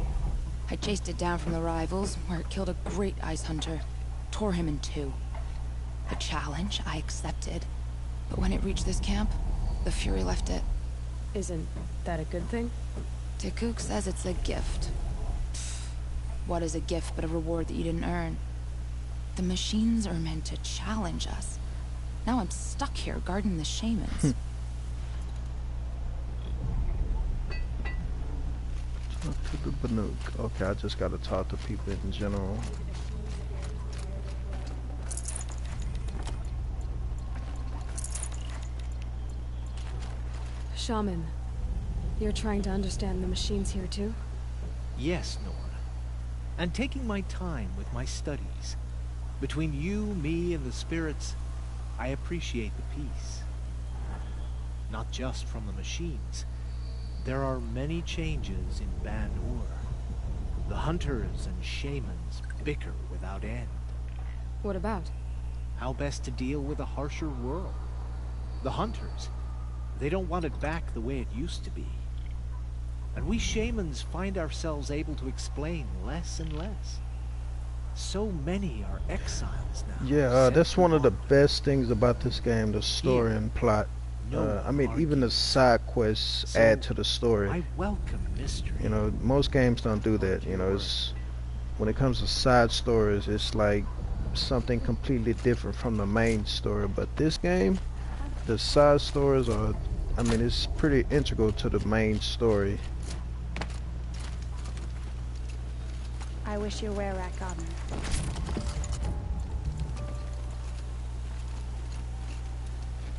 I chased it down from the rivals, where it killed a great ice hunter. Tore him in two. A challenge I accepted. But when it reached this camp, the Fury left it. Isn't that a good thing? Tikuk says it's a gift. What is a gift but a reward that you didn't earn? The machines are meant to challenge us. Now I'm stuck here guarding the shamans. Up to the Banuk. Okay, I just gotta talk to people in general. Shaman, you're trying to understand the machines here too? Yes, Nora. And taking my time with my studies. Between you, me, and the spirits, I appreciate the peace. Not just from the machines. There are many changes in Ban-Ur. The hunters and shamans bicker without end. What about? How best to deal with a harsher world. The hunters, they don't want it back the way it used to be. And we shamans find ourselves able to explain less and less. So many are exiles now. Yeah, that's one of the best things about this game, the story and plot. I mean, even the side quests add to the story. I welcome mystery. You know, most games don't do that. You know, it's when it comes to side stories, it's like something completely different from the main story. But this game, the side stories are, I mean, it's pretty integral to the main story. I wish your were-rat got me.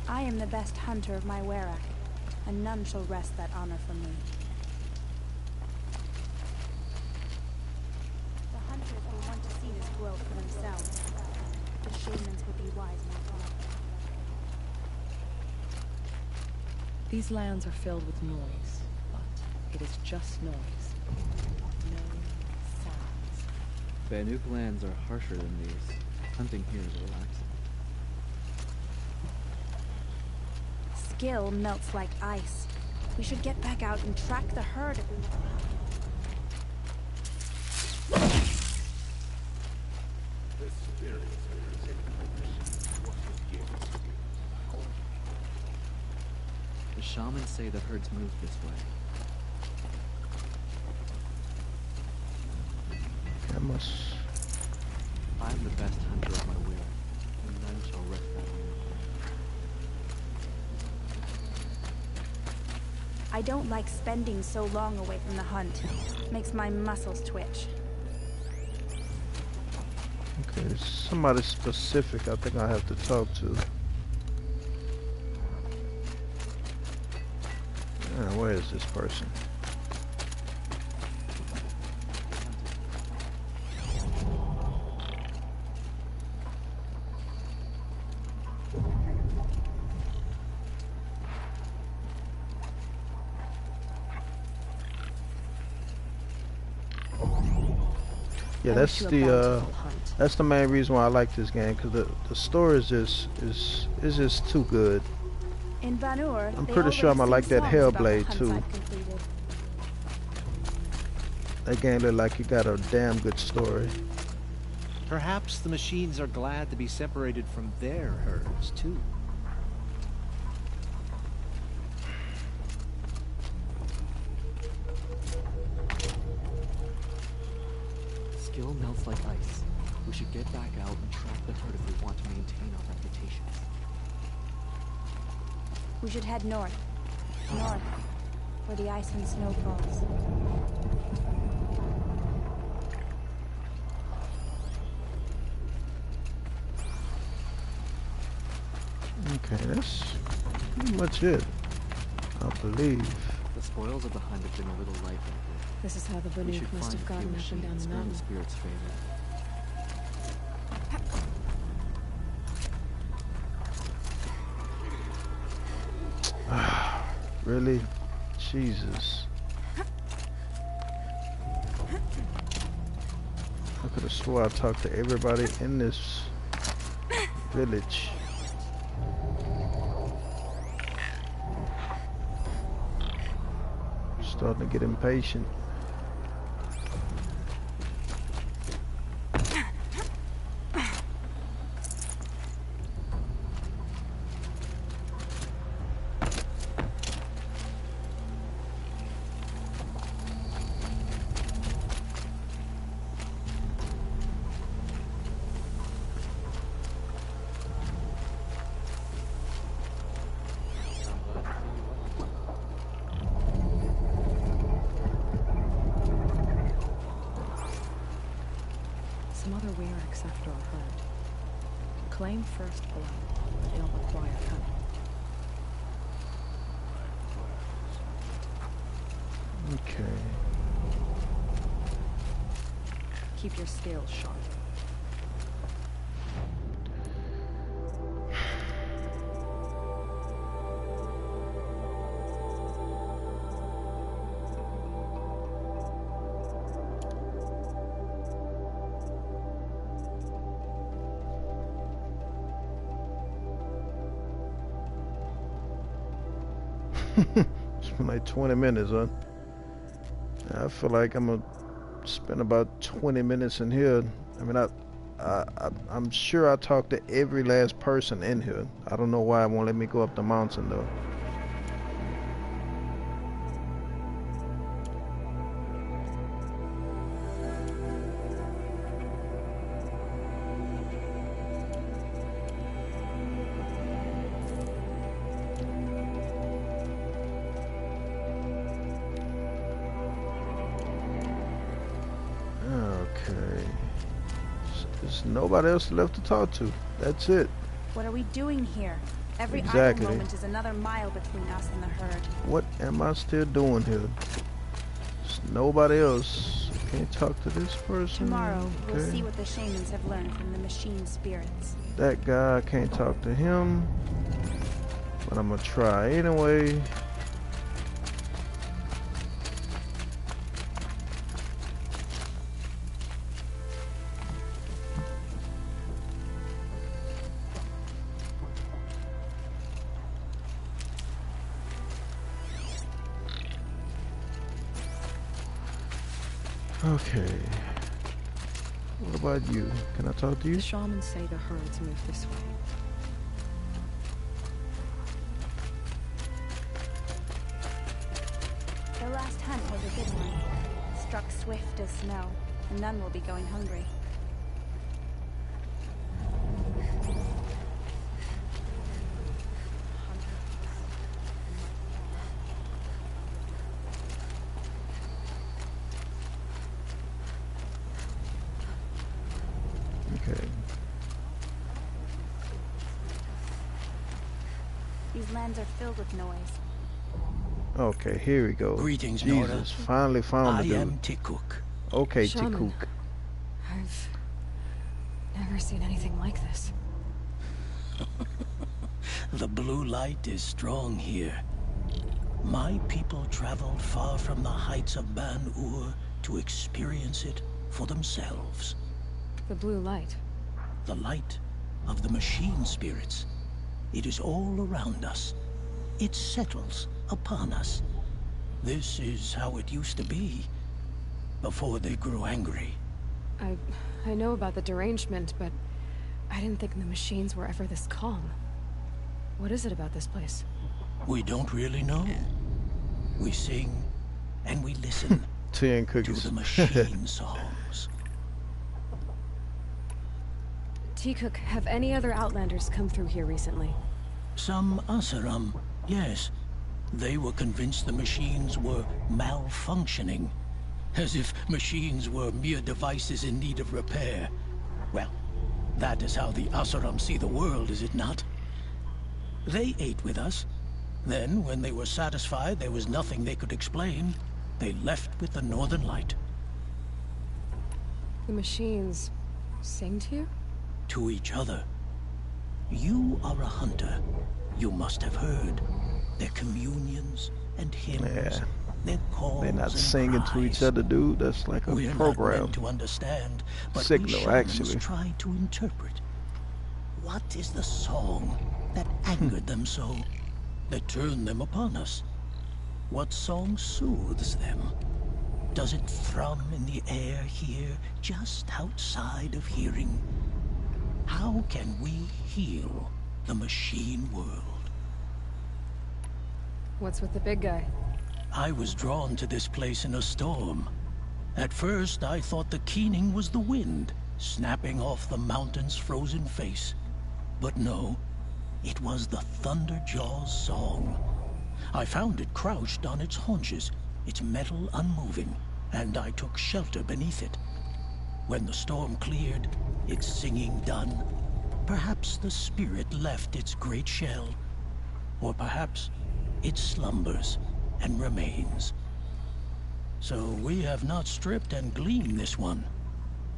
I am the best hunter of my were-rat, and none shall wrest that honor from me. The hunters will want to see this world for themselves. The shamans would be wise enough to know. These lands are filled with noise, but it is just noise. No sounds. Banuk lands are harsher than these. Hunting here is relaxing. Skill melts like ice. We should get back out and track the herd if we want. The shamans say the herds move this way. I'm the best hunter of my will, and none shall wreck that honor. I don't like spending so long away from the hunt. Makes my muscles twitch. Okay, somebody specific I think I have to talk to. Where is this person? Yeah, that's the main reason why I like this game, because the story is just too good. In Ban-Ur, I'm pretty sure I'm gonna like that Hellblade too. That game look like it got a damn good story. Perhaps the machines are glad to be separated from their herds too. Skill melts like ice. We should get back out and track the herd if we want to maintain our reputations. We should head north. North, where the ice and snow falls. Okay, that's pretty much it, I believe. The spoils of the hunt have been a little light lately. This is how the Banuk must have gotten up and down the mountain. The spirit's favor. Really? Jesus. I could have swore I talked to everybody in this village. Starting to get impatient. tracks after our herd. Claim first blood, but they'll require cunning. Okay. Keep your scales sharp. It's been like 20 minutes, huh? I feel like I'm gonna spend about 20 minutes in here. I mean, I'm sure I talked to every last person in here. I don't know why it won't let me go up the mountain though. Okay. There's nobody else left to talk to. That's it. What are we doing here? Every Exactly. idle moment is another mile between us and the herd. What am I still doing here? There's nobody else. Can't talk to this person. Tomorrow, we'll Okay. see what the shamans have learned from the machine spirits. That guy, I can't talk to him. But I'm gonna try anyway. Okay. What about you? Can I talk to you? The shamans say the herds move this way. The last hunt was a good one. Struck swift as snow, and none will be going hungry. Okay. These lands are filled with noise. Okay, here we go. Greetings, Jesus, Nora. finally found I the dude. am Tikuk. Okay, Shaman. Tikuk. I've never seen anything like this. The blue light is strong here. My people traveled far from the heights of Ban-Ur to experience it for themselves. The blue light. The light of the machine spirits. It is all around us. It settles upon us. This is how it used to be, before they grew angry. I know about the derangement, but I didn't think the machines were ever this calm. What is it about this place? We don't really know. We sing and we listen Tea and to cookies. the machine songs. Tikuk, have any other Outlanders come through here recently? Some Asaram, yes. They were convinced the machines were malfunctioning. As if machines were mere devices in need of repair. Well, that is how the Asaram see the world, is it not? They ate with us. Then, when they were satisfied there was nothing they could explain, they left with the Northern Light. The machines sing to you? To each other. You are a hunter. You must have heard. Their communions and hymns. Yeah. Their calls They're not and singing to each cries. other, dude. That's like a We're not program. meant to understand, but Signal, we shamans actually. try to interpret. What is the song that angered them so, that turned them upon us? What song soothes them? Does it thrum in the air here, just outside of hearing? How can we heal the machine world? What's with the big guy? I was drawn to this place in a storm. At first, I thought the keening was the wind, snapping off the mountain's frozen face. But no, it was the Thunderjaw's song. I found it crouched on its haunches, its metal unmoving, and I took shelter beneath it. When the storm cleared, its singing done, perhaps the spirit left its great shell, or perhaps it slumbers and remains. So we have not stripped and gleaned this one.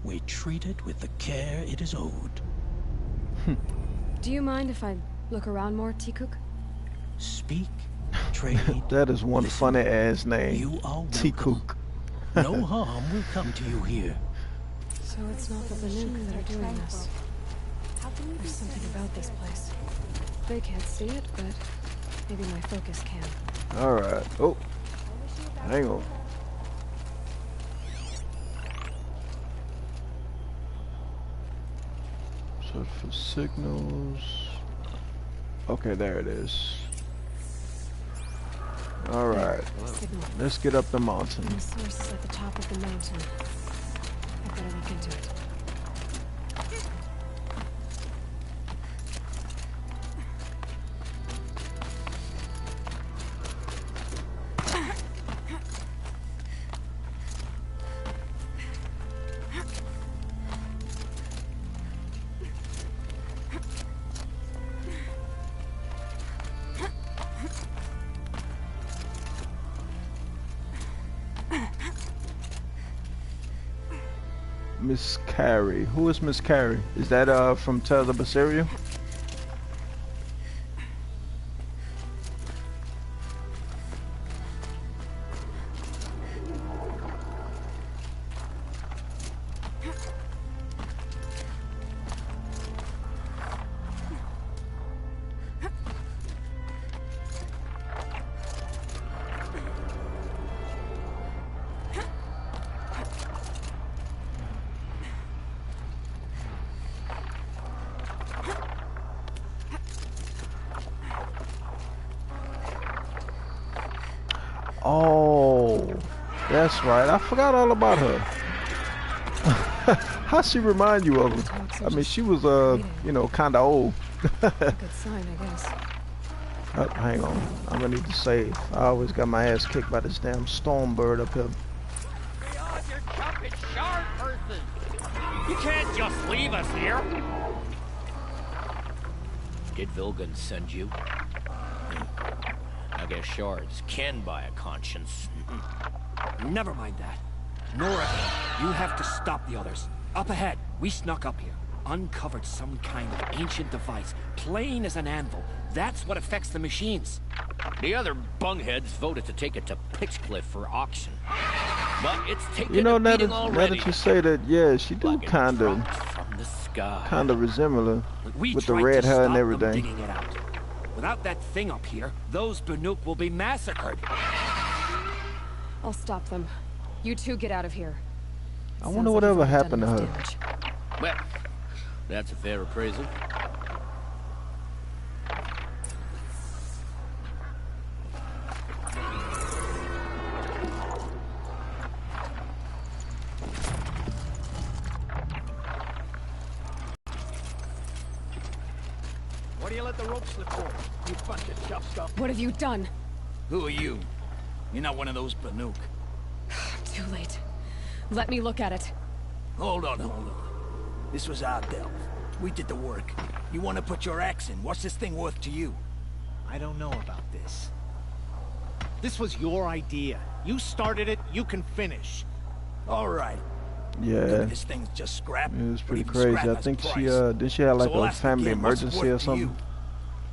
We treat it with the care it is owed. Do you mind if I look around more, T-Cook? Speak, trade. That is one funny ass name. You are T-Cook. No harm will come to you here. So it's not the Banuk that are doing this. There's something about this place. They can't see it, but maybe my focus can. Alright. Oh. Hang on. Search for signals. Okay, there it is. Alright. Let's get up the mountain. The source is at the top of the mountain. I better look into it. Miss Carey. Who is Miss Carey? Is that from Tales of Berseria? Oh, that's right. I forgot all about her. How she remind you of her? I mean, she was, you know, kind of old. Good sign, I guess. Oh, hang on. I'm gonna need to save. I always got my ass kicked by this damn storm bird up here. You're jumping sharp, person. You can't just leave us here. Did Vilgun send you? I guess shards can buy a conscience. Never mind that. Nora, you have to stop the others. Up ahead, we snuck up here. Uncovered some kind of ancient device, plain as an anvil. That's what affects the machines. The other bungheads voted to take it to Pitchcliff for auction. But it's taken You know, a now beating that already. you say that, yeah, she do kind of resemble her We with the tried red to hair and stop them everything. digging it out. Without that thing up here, those Banuk will be massacred. I'll stop them. You two get out of here. I wonder whatever happened to her. Well, that's a fair appraisal. Why do you let the rope slip forward? You bunch of chuff stuff. What have you done? Who are you? You're not one of those Banuk. Too late. Let me look at it. Hold on. This was our delve. We did the work. You want to put your axe in? What's this thing worth to you? I don't know about this. This was your idea. You started it, you can finish. All right. Yeah. This thing's just scrap. It was pretty Even crazy. scrap I has think price. she did she have like So we'll a ask family again, what's it emergency or worth to you? something?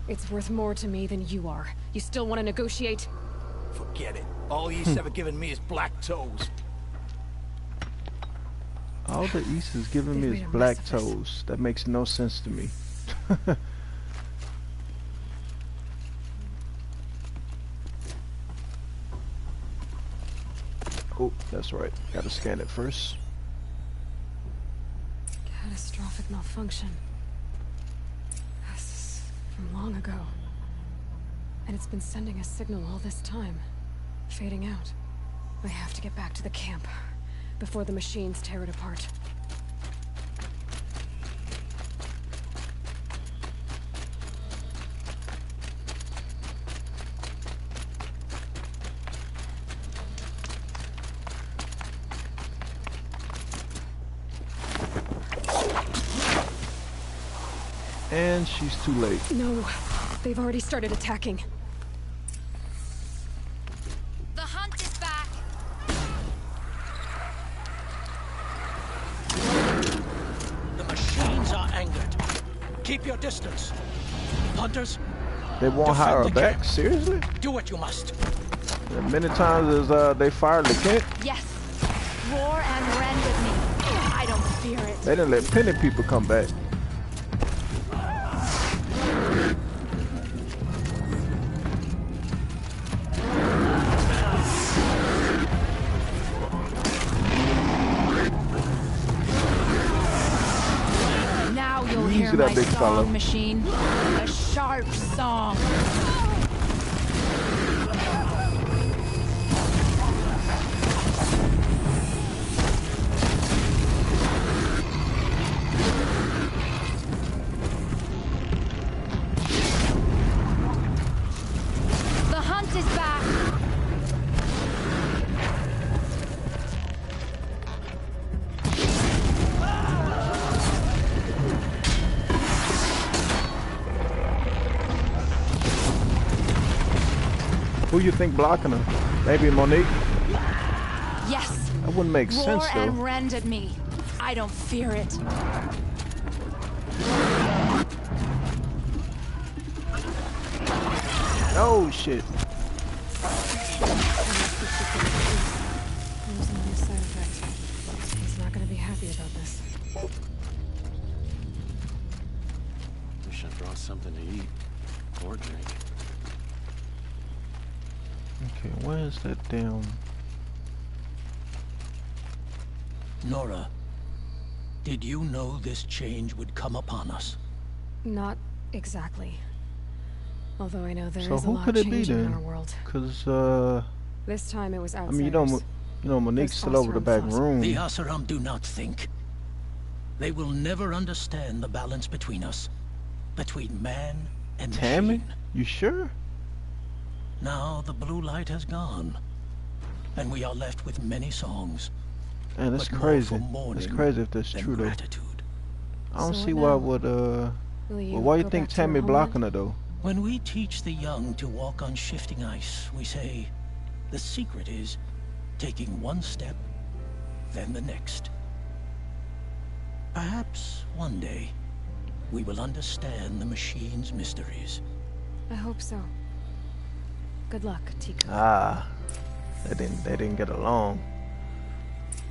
It's worth more to me than you are. You still want to negotiate? Forget it. All East's ever given me is black toes. All the East is giving me is black toes. That makes no sense to me. Oh, that's right. Gotta scan it first. Catastrophic malfunction. This is from long ago. And it's been sending a signal all this time. Fading out. I have to get back to the camp before the machines tear it apart. And she's too late. No, they've already started attacking. The hunt is back. The machines are angered. Keep your distance. Hunters, They won't hire her defend the back? camp. Seriously? Do what you must. As many times as they fired Lieutenant, Yes. Roar and rend with me. I don't fear it. they didn't let plenty of people come back. Now you'll Easy, hear that my big song, fella. machine. A sharp song. The hunt is back. Who you think blocking her? Maybe Monique? Yes. That wouldn't make Roar sense though. and rend at me. I don't fear it. Oh shit. There's another side effect. He's not gonna be happy about this. Wish I brought something to eat or drink. Okay, where's that damn... Nora, did you know this change would come upon us? Not exactly. Although I know there So is a who lot could it be changing in then? our world. Cause This time it was I outsiders. mean, you know Monique's still over the back room. The Asaram do not think. They will never understand the balance between us. Between man and Tammy? machine. You sure? Now the blue light has gone. And we are left with many songs. Man, that's but more crazy. for That's mourning crazy if that's than true though. gratitude. I don't So see what why now? would Will you well, why you go think back to your Tammy homeland? blocking her though? When we teach the young to walk on shifting ice, we say, the secret is taking one step, then the next. Perhaps one day, we will understand the machine's mysteries. I hope so. Good luck, Tika. Ah, they didn't get along.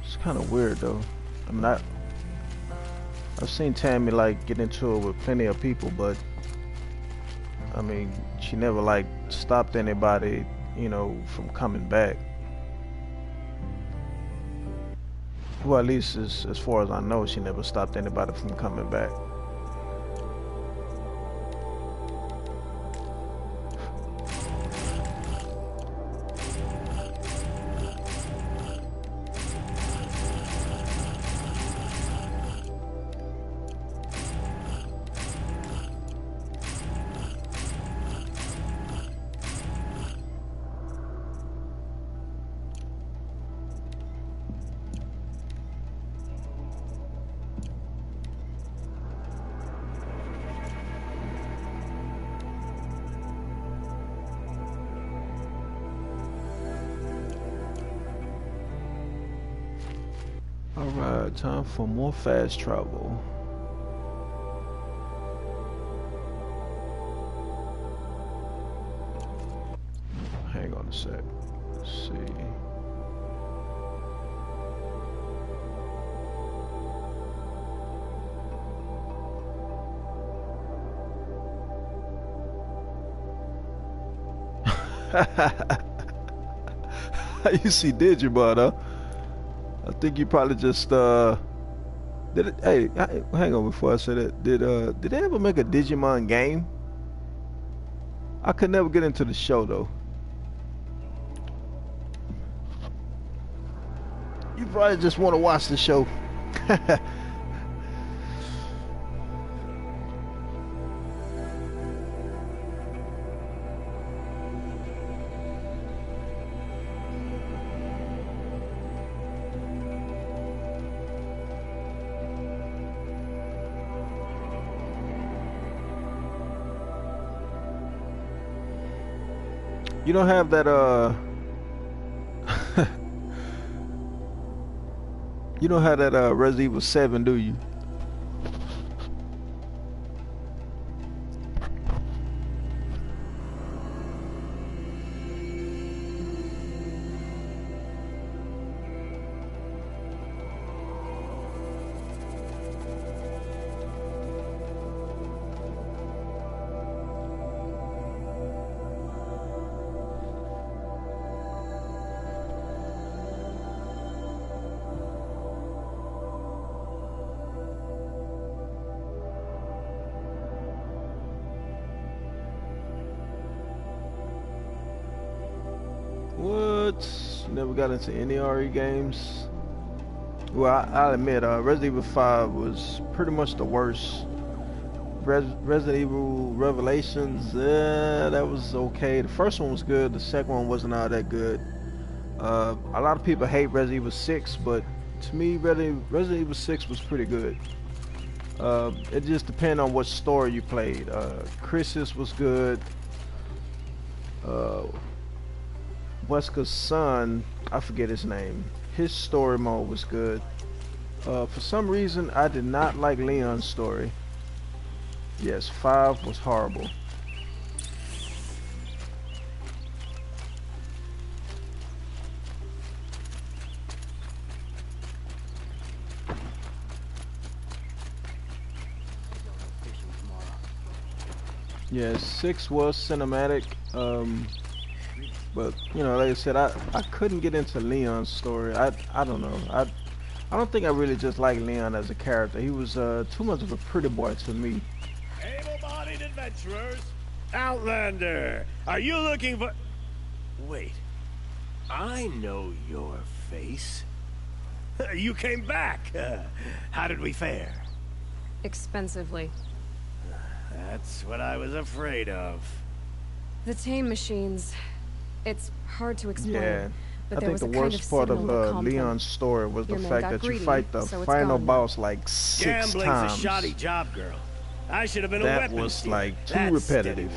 It's kind of weird though. I mean, I've seen Tammy like get into it with plenty of people, but I mean, she never like stopped anybody, you know, from coming back. Well, at least as far as I know, she never stopped anybody from coming back. Alright, time for more fast travel. Hang on a sec. Let's see. You see Digimon, huh? I think you probably just did it. Hey, hang on before I say that. Did they ever make a Digimon game? I could never get into the show though. You probably just want to watch the show. You don't have that you don't have that Resident Evil 7, do you? Never got into any RE games. Well, I'll admit, Resident Evil 5 was pretty much the worst. Resident Evil Revelations, that was okay. The first one was good. The second one wasn't all that good. A lot of people hate Resident Evil 6, but to me, Resident Evil 6 was pretty good. It just depends on what story you played. Chris's was good. Wesker's son, I forget his name. His story mode was good. For some reason, I did not like Leon's story. Yes, 5 was horrible. Yeah, 6 was cinematic. But you know, like I said, I couldn't get into Leon's story. I don't know. I don't think I really just like Leon as a character. He was too much of a pretty boy to me. Able-bodied adventurers, Outlander, are you looking for? Wait, I know your face. You came back. How did we fare? Expensively. That's what I was afraid of. The tame machines. It's hard to explain. Yeah, but I think the worst part of Leon's story was the fact that you fight the final boss like 6 times. Gambling's a shoddy job, girl. I should have been a weapons That was dealer. like too That's repetitive.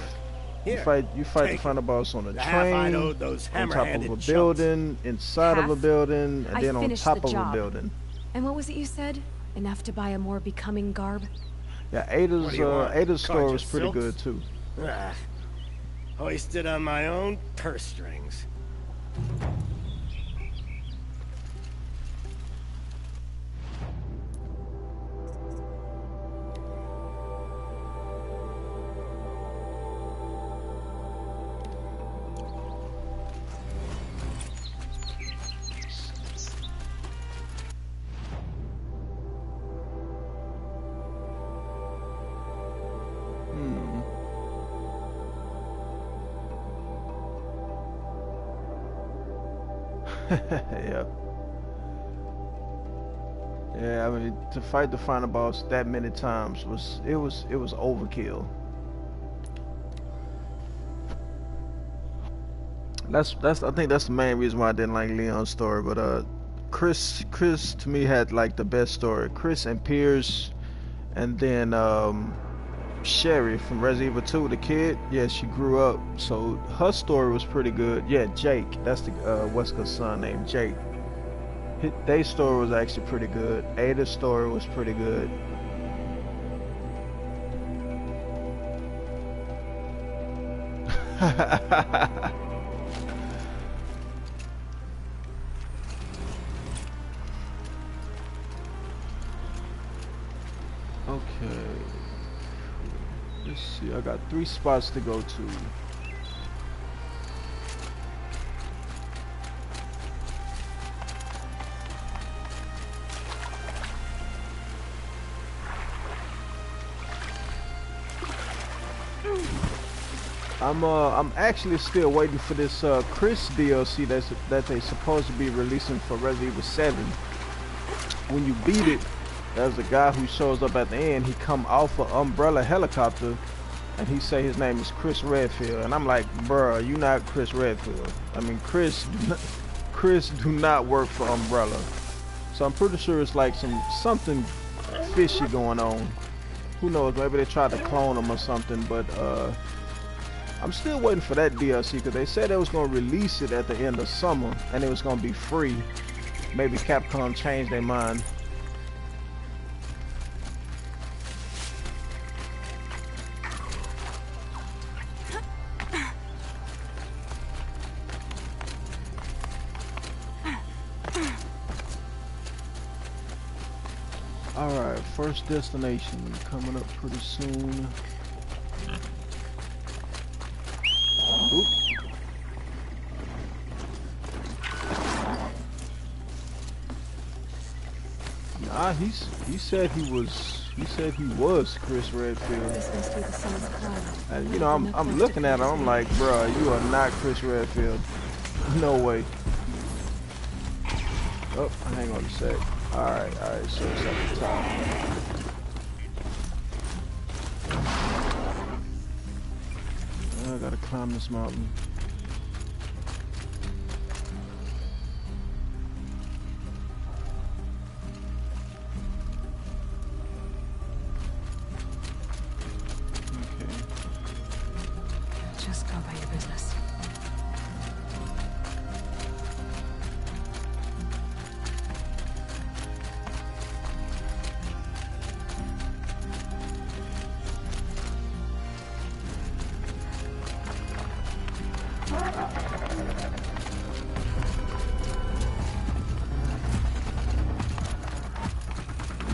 You fight the final boss on a train, on top of a building, inside of a building, and then on top of a building. And what was it you said? Enough to buy a more becoming garb? Yeah, Ada's story was pretty good too. Hoisted on my own purse strings. Yeah, I mean, to fight the final boss that many times was overkill. I think that's the main reason why I didn't like Leon's story. But Chris to me had like the best story. Chris and Piers, and then Sherry from Resident Evil 2, the kid. Yeah, she grew up, so her story was pretty good. Yeah, Jake, that's the Wesker's son named Jake. Their story was actually pretty good. Ada's story was pretty good. Okay. Let's see, I got 3 spots to go to. I'm actually still waiting for this Chris DLC that they supposed to be releasing for Resident Evil 7. When you beat it, there's a guy who shows up at the end. He come off an Umbrella helicopter, and he say his name is Chris Redfield, and I'm like, bruh, you not Chris Redfield. I mean, Chris do not work for Umbrella. So I'm pretty sure it's like something fishy going on. Who knows? Maybe they tried to clone him or something, but I'm still waiting for that DLC because they said they was gonna release it at the end of summer and it was gonna be free. Maybe Capcom changed their mind. Alright, first destination coming up pretty soon. Oop. Nah, he said he was Chris Redfield. This must be the sun's cloud. And you know, I'm looking at him, I'm like, bruh, you are not Chris Redfield. No way. Oh, hang on a sec. Alright, so it's at the top. I gotta climb this mountain. Just go about your business.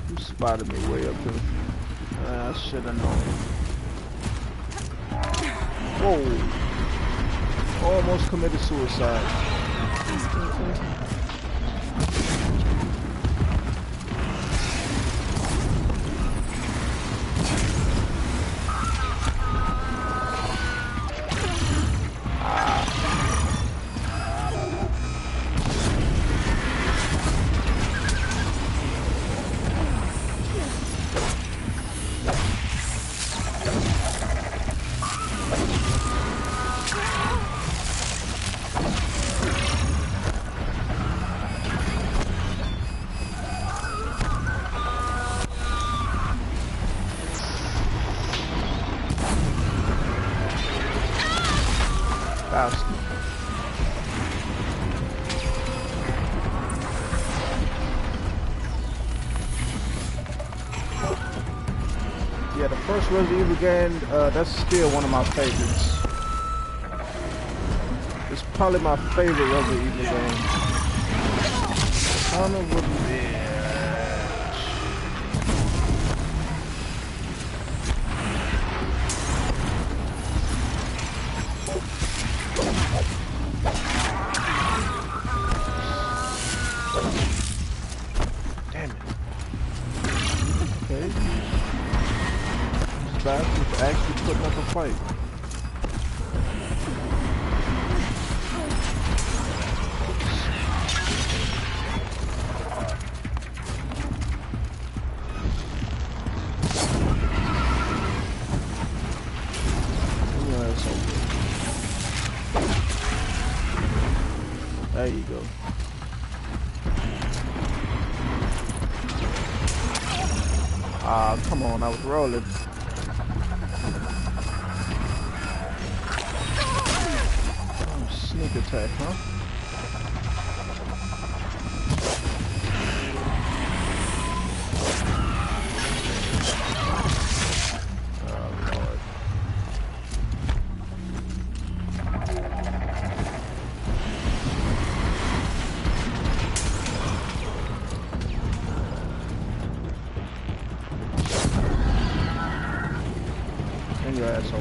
You spotted me way up here. I should have known. Whoa! Almost committed suicide. Yeah, the first Resident Evil game, that's still one of my favorites. It's probably my favorite Resident Evil game. Son of a bitch. Damn it. Okay. This bastard's actually putting up a fight. There you go. Ah, come on, I was rolling. Oh, sneak attack, huh? Oh, Lord. Your asshole.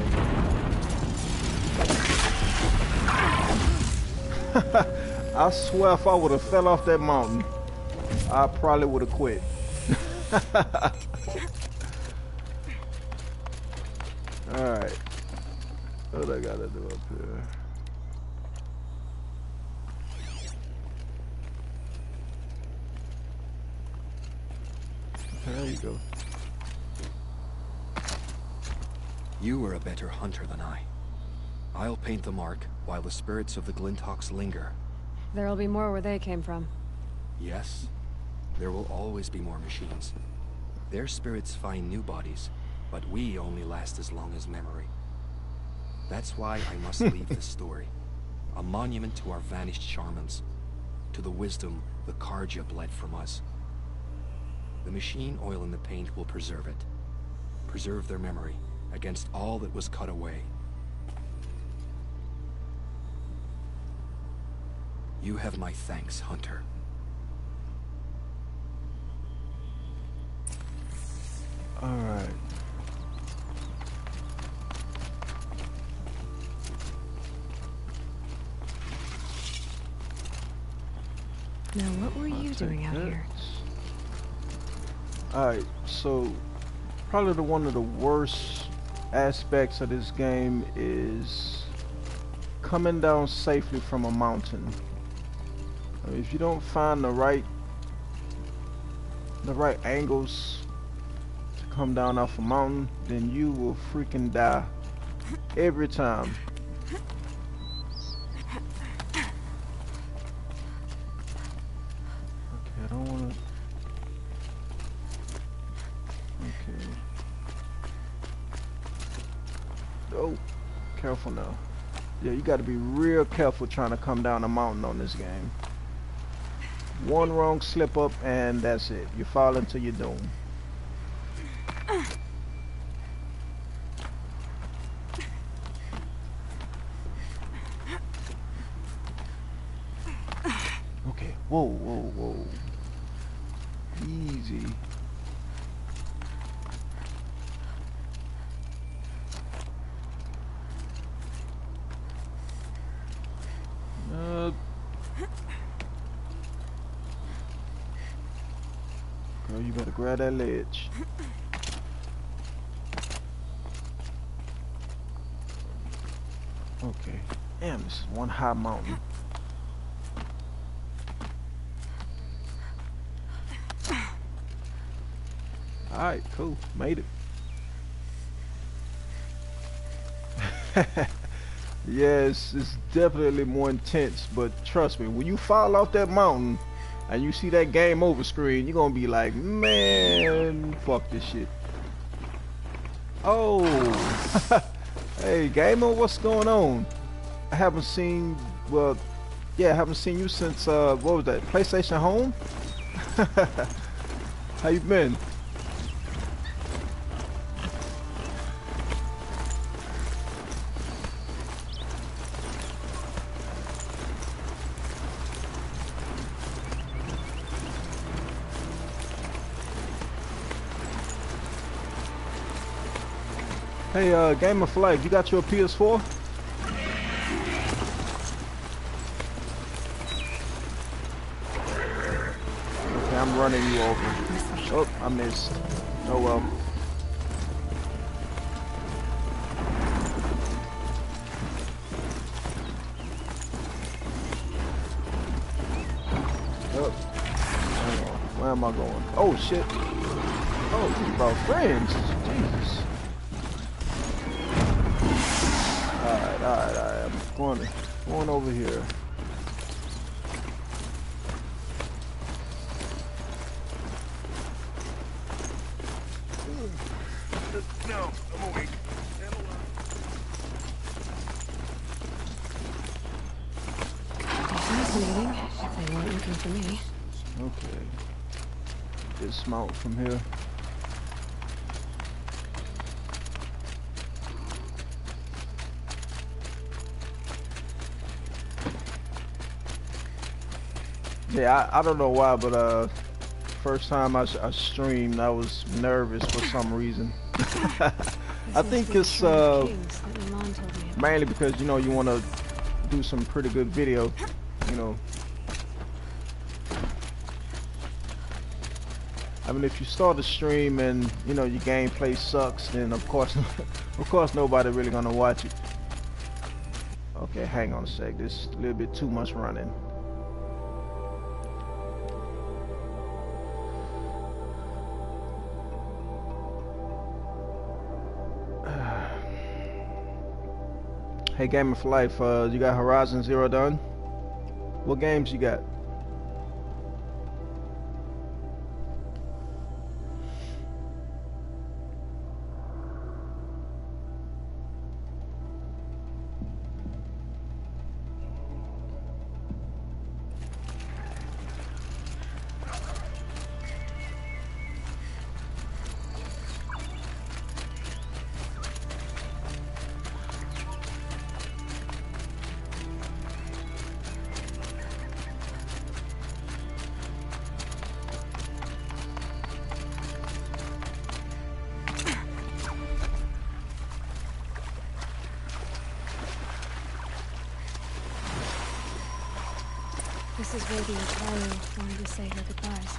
I swear if I would have fell off that mountain, I probably would have quit. Alright. What I gotta do up here? There you go. You were a better hunter than I. I'll paint the mark while the spirits of the Glinthawks linger. There'll be more where they came from. Yes, there will always be more machines. Their spirits find new bodies, but we only last as long as memory. That's why I must leave this story. A monument to our vanished shamans, to the wisdom the Carja bled from us. The machine oil in the paint will preserve it. Preserve their memory against all that was cut away. You have my thanks, Hunter. Alright. Now, what were you doing out here? Alright, so probably one of the worst aspects of this game is coming down safely from a mountain. If you don't find the right angles to come down off a mountain, then you will freaking die every time. Okay, I don't want to. Okay. Oh, careful now. Yeah, you got to be real careful trying to come down a mountain on this game. One wrong slip up and that's it. You fall into your doom. Okay. Whoa, whoa, whoa. Easy. Girl, you better grab that ledge. Okay. Damn, this is one high mountain. Alright, cool. Made it. Yes, it's definitely more intense, but trust me, when you fall off that mountain and you see that game over screen, you're gonna be like, man, fuck this shit. Oh, hey, gamer, what's going on? I haven't seen, well, yeah, I haven't seen you since, what was that, PlayStation Home? How you been? Hey, Game of Life, you got your PS4? Okay, I'm running you over. Oh, I missed. Oh well. Oh, hang on. Where am I going? Oh shit. Oh, this is about friends. Jesus. Alright, I'm going over here. No, I'm awake. Fascinating, if they weren't looking for me. Okay. Dismount from here. Yeah, I don't know why, but first time I streamed, I was nervous for some reason. I think it's mainly because, you know, you want to do some pretty good video, you know. I mean, if you start a stream and, you know, your gameplay sucks, then of course nobody really gonna watch it. Okay, hang on a sec. This is a little bit too much running. Hey, Game of Life, you got Horizon Zero Dawn? What games you got? This is where the Ataru wanted to say their goodbyes.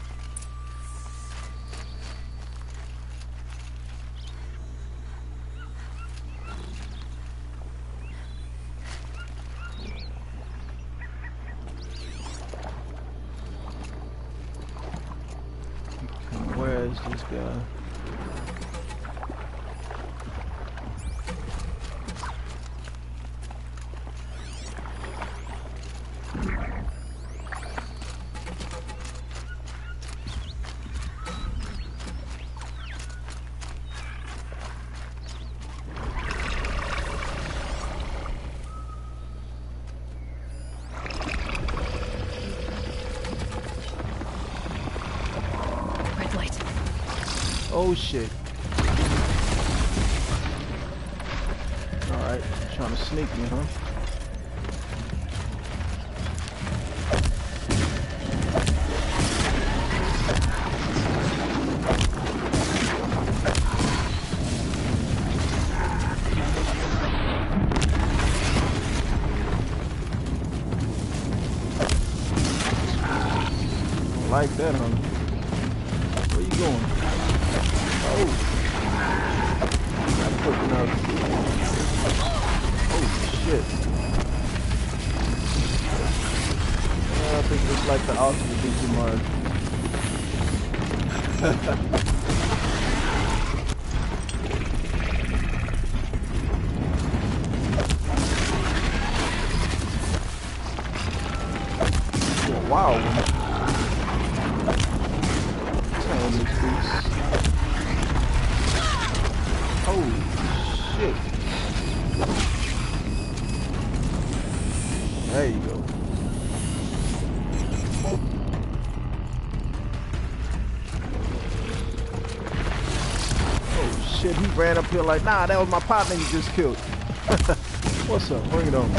Where is this guy? Oh shit. Alright, trying to sneak me, huh? Don't like that, huh? Where you going? Oh, I'm cooking up. Oh shit! I think it's like the oxygen be too much. Oh, wow! Damn, this beast. Holy shit. There you go. Oh shit, he ran up here like, nah, that was my partner you just killed. What's up? Bring it on.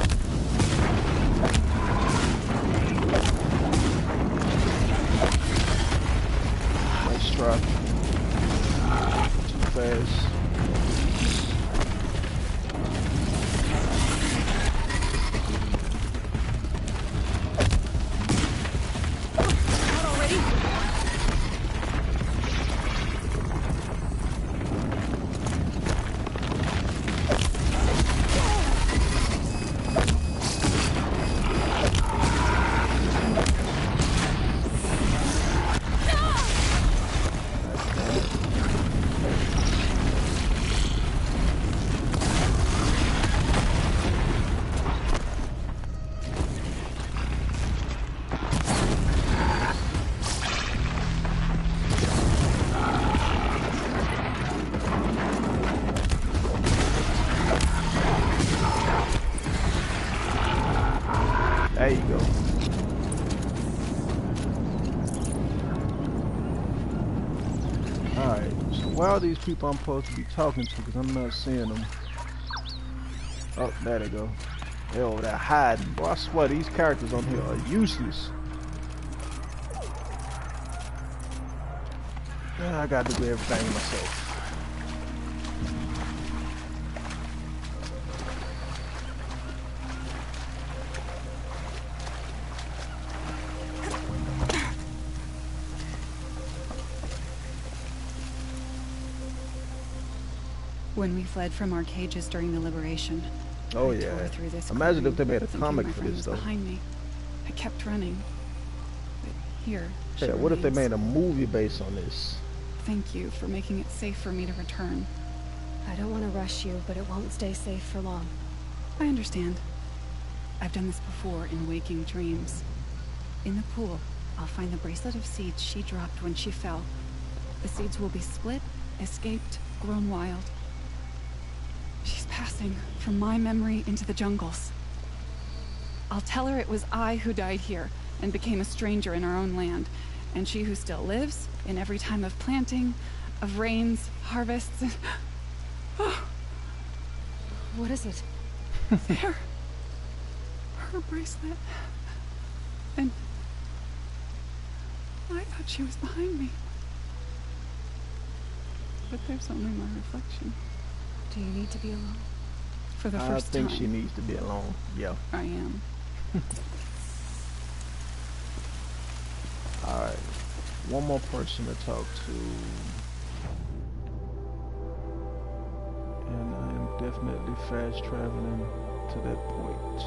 Nice try. Too fast. There you go. Alright, so where are these people I'm supposed to be talking to? Because I'm not seeing them. Oh, there they go. They're over there hiding. Boy, I swear these characters on here are useless. I gotta do everything myself. When we fled from our cages during the liberation. Oh I yeah. tore through this Imagine if they made a thinking comic my for friend this was though. behind me. I kept running. But here. she Yeah, what if they remains. made a movie based on this? Thank you for making it safe for me to return. I don't want to rush you, but it won't stay safe for long. I understand. I've done this before in waking dreams. In the pool, I'll find the bracelet of seeds she dropped when she fell. The seeds will be split, escaped, grown wild. She's passing from my memory into the jungles. I'll tell her it was I who died here and became a stranger in our own land, and she who still lives in every time of planting, of rains, harvests. What is it? There. Her bracelet. And I thought she was behind me. But there's only my reflection. Do you need to be alone? For the I first time. think she needs to be alone. Yeah. I am. Alright. One more person to talk to. And I am definitely fast traveling to that point.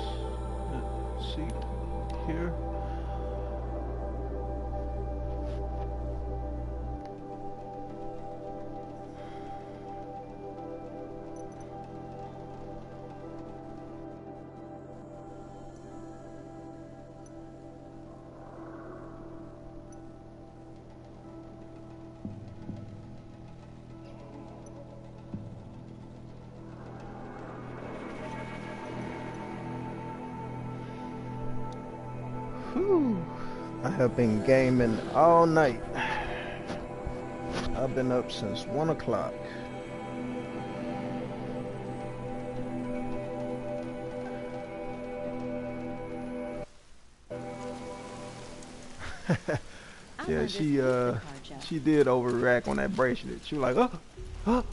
Let's see here. Whew. I have been gaming all night. I've been up since 1 o'clock. Yeah, she did overreact on that bracelet. She was like, oh.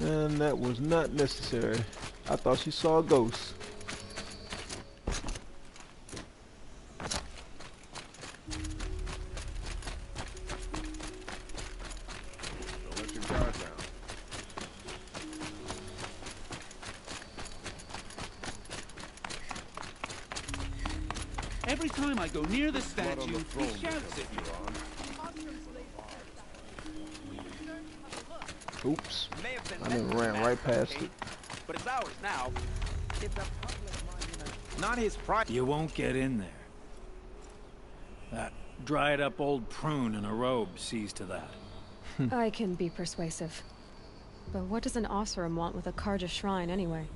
And that was not necessary. I thought she saw a ghost. Every time I go near the statue, he shouts at you. Oops. I done ran right past it. But it's ours now. It's a public monument. Not his pride. You won't get in there. That dried up old prune in a robe sees to that. I can be persuasive. But what does an Oseram want with a Carja shrine anyway?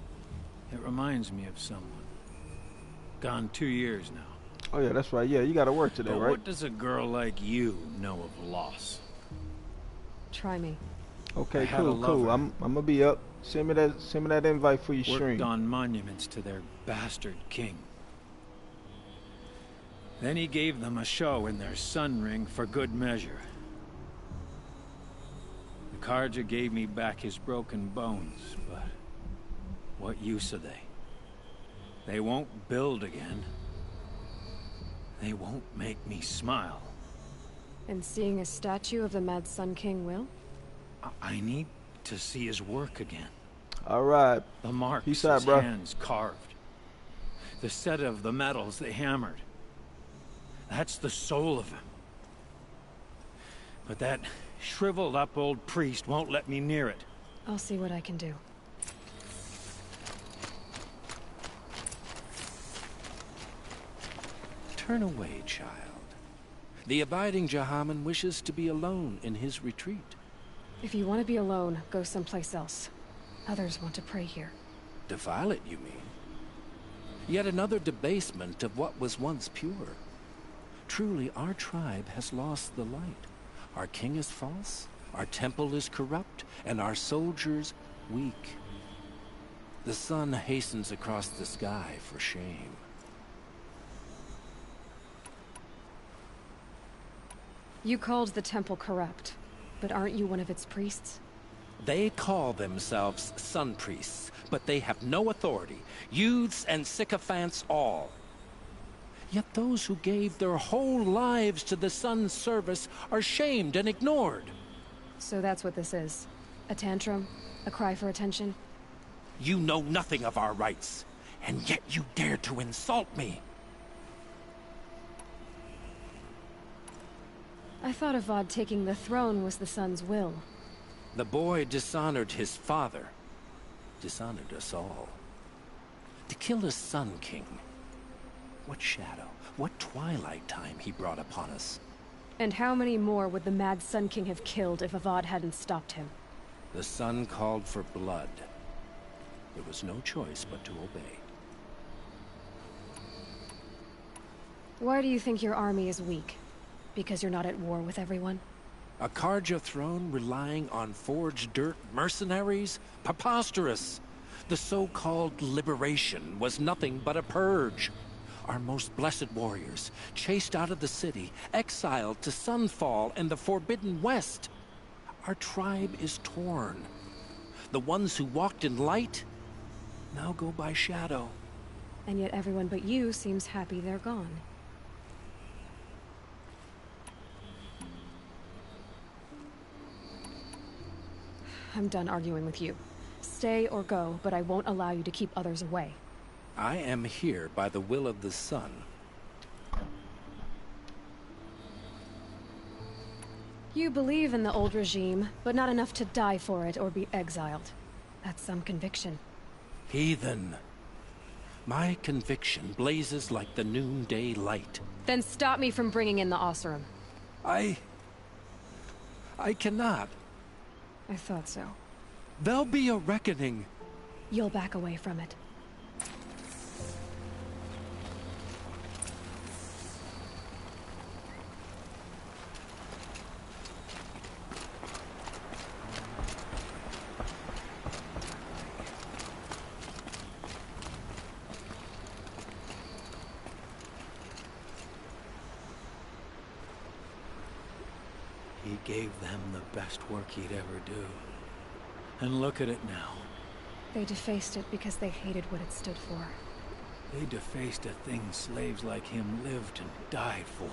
It reminds me of someone. Gone 2 years now. Oh yeah, that's right. Yeah, you gotta work today, But right? what does a girl like you know of loss? Try me. Okay, I had a cool. lover. I'm gonna be up. Send me that invite for your stream. Worked on monuments to their bastard king. Then he gave them a show in their sun ring for good measure. The Carja gave me back his broken bones, but what use are they? They won't build again. They won't make me smile. And seeing a statue of the Mad Sun King will? I need to see his work again. All right. The marks Peace out, his bro. hands carved. The set of the metals they hammered. That's the soul of him. But that shriveled up old priest won't let me near it. I'll see what I can do. Turn away, child. The abiding Jahaman wishes to be alone in his retreat. If you want to be alone, go someplace else. Others want to pray here. Defile it, you mean? Yet another debasement of what was once pure. Truly, our tribe has lost the light. Our king is false, our temple is corrupt, and our soldiers weak. The sun hastens across the sky for shame. You called the temple corrupt, but aren't you one of its priests? They call themselves sun priests, but they have no authority. Youths and sycophants all. Yet those who gave their whole lives to the sun's service are shamed and ignored. So that's what this is. A tantrum? A cry for attention? You know nothing of our rights, and yet you dare to insult me. I thought Avad taking the throne was the sun's will. The boy dishonored his father, dishonored us all. To kill a sun king. What shadow, what twilight time he brought upon us. And how many more would the Mad Sun King have killed if Avad hadn't stopped him? The sun called for blood. There was no choice but to obey. Why do you think your army is weak? Because you're not at war with everyone? A Carja throne relying on forged dirt mercenaries? Preposterous! The so-called liberation was nothing but a purge. Our most blessed warriors, chased out of the city, exiled to Sunfall and the Forbidden West. Our tribe is torn. The ones who walked in light now go by shadow. And yet everyone but you seems happy they're gone. I'm done arguing with you. Stay or go, but I won't allow you to keep others away. I am here by the will of the Sun. You believe in the old regime, but not enough to die for it or be exiled. That's some conviction. Heathen. My conviction blazes like the noonday light. Then stop me from bringing in the Oseram. I cannot. I thought so. There'll be a reckoning. You'll back away from it. He gave them the best work he'd ever do. And look at it now. They defaced it because they hated what it stood for. They defaced a thing slaves like him lived and died for.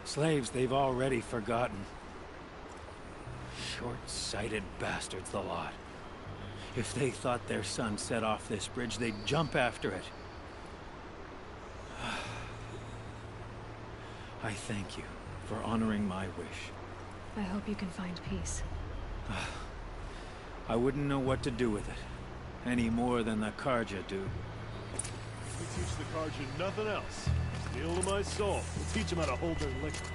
Slaves they've already forgotten. Short-sighted bastards, the lot. If they thought their son set off this bridge, they'd jump after it. I thank you for honoring my wish. I hope you can find peace. I wouldn't know what to do with it, any more than the Carja do. We teach the Carja nothing else. Steel to my soul. We'll teach them how to hold their liquor.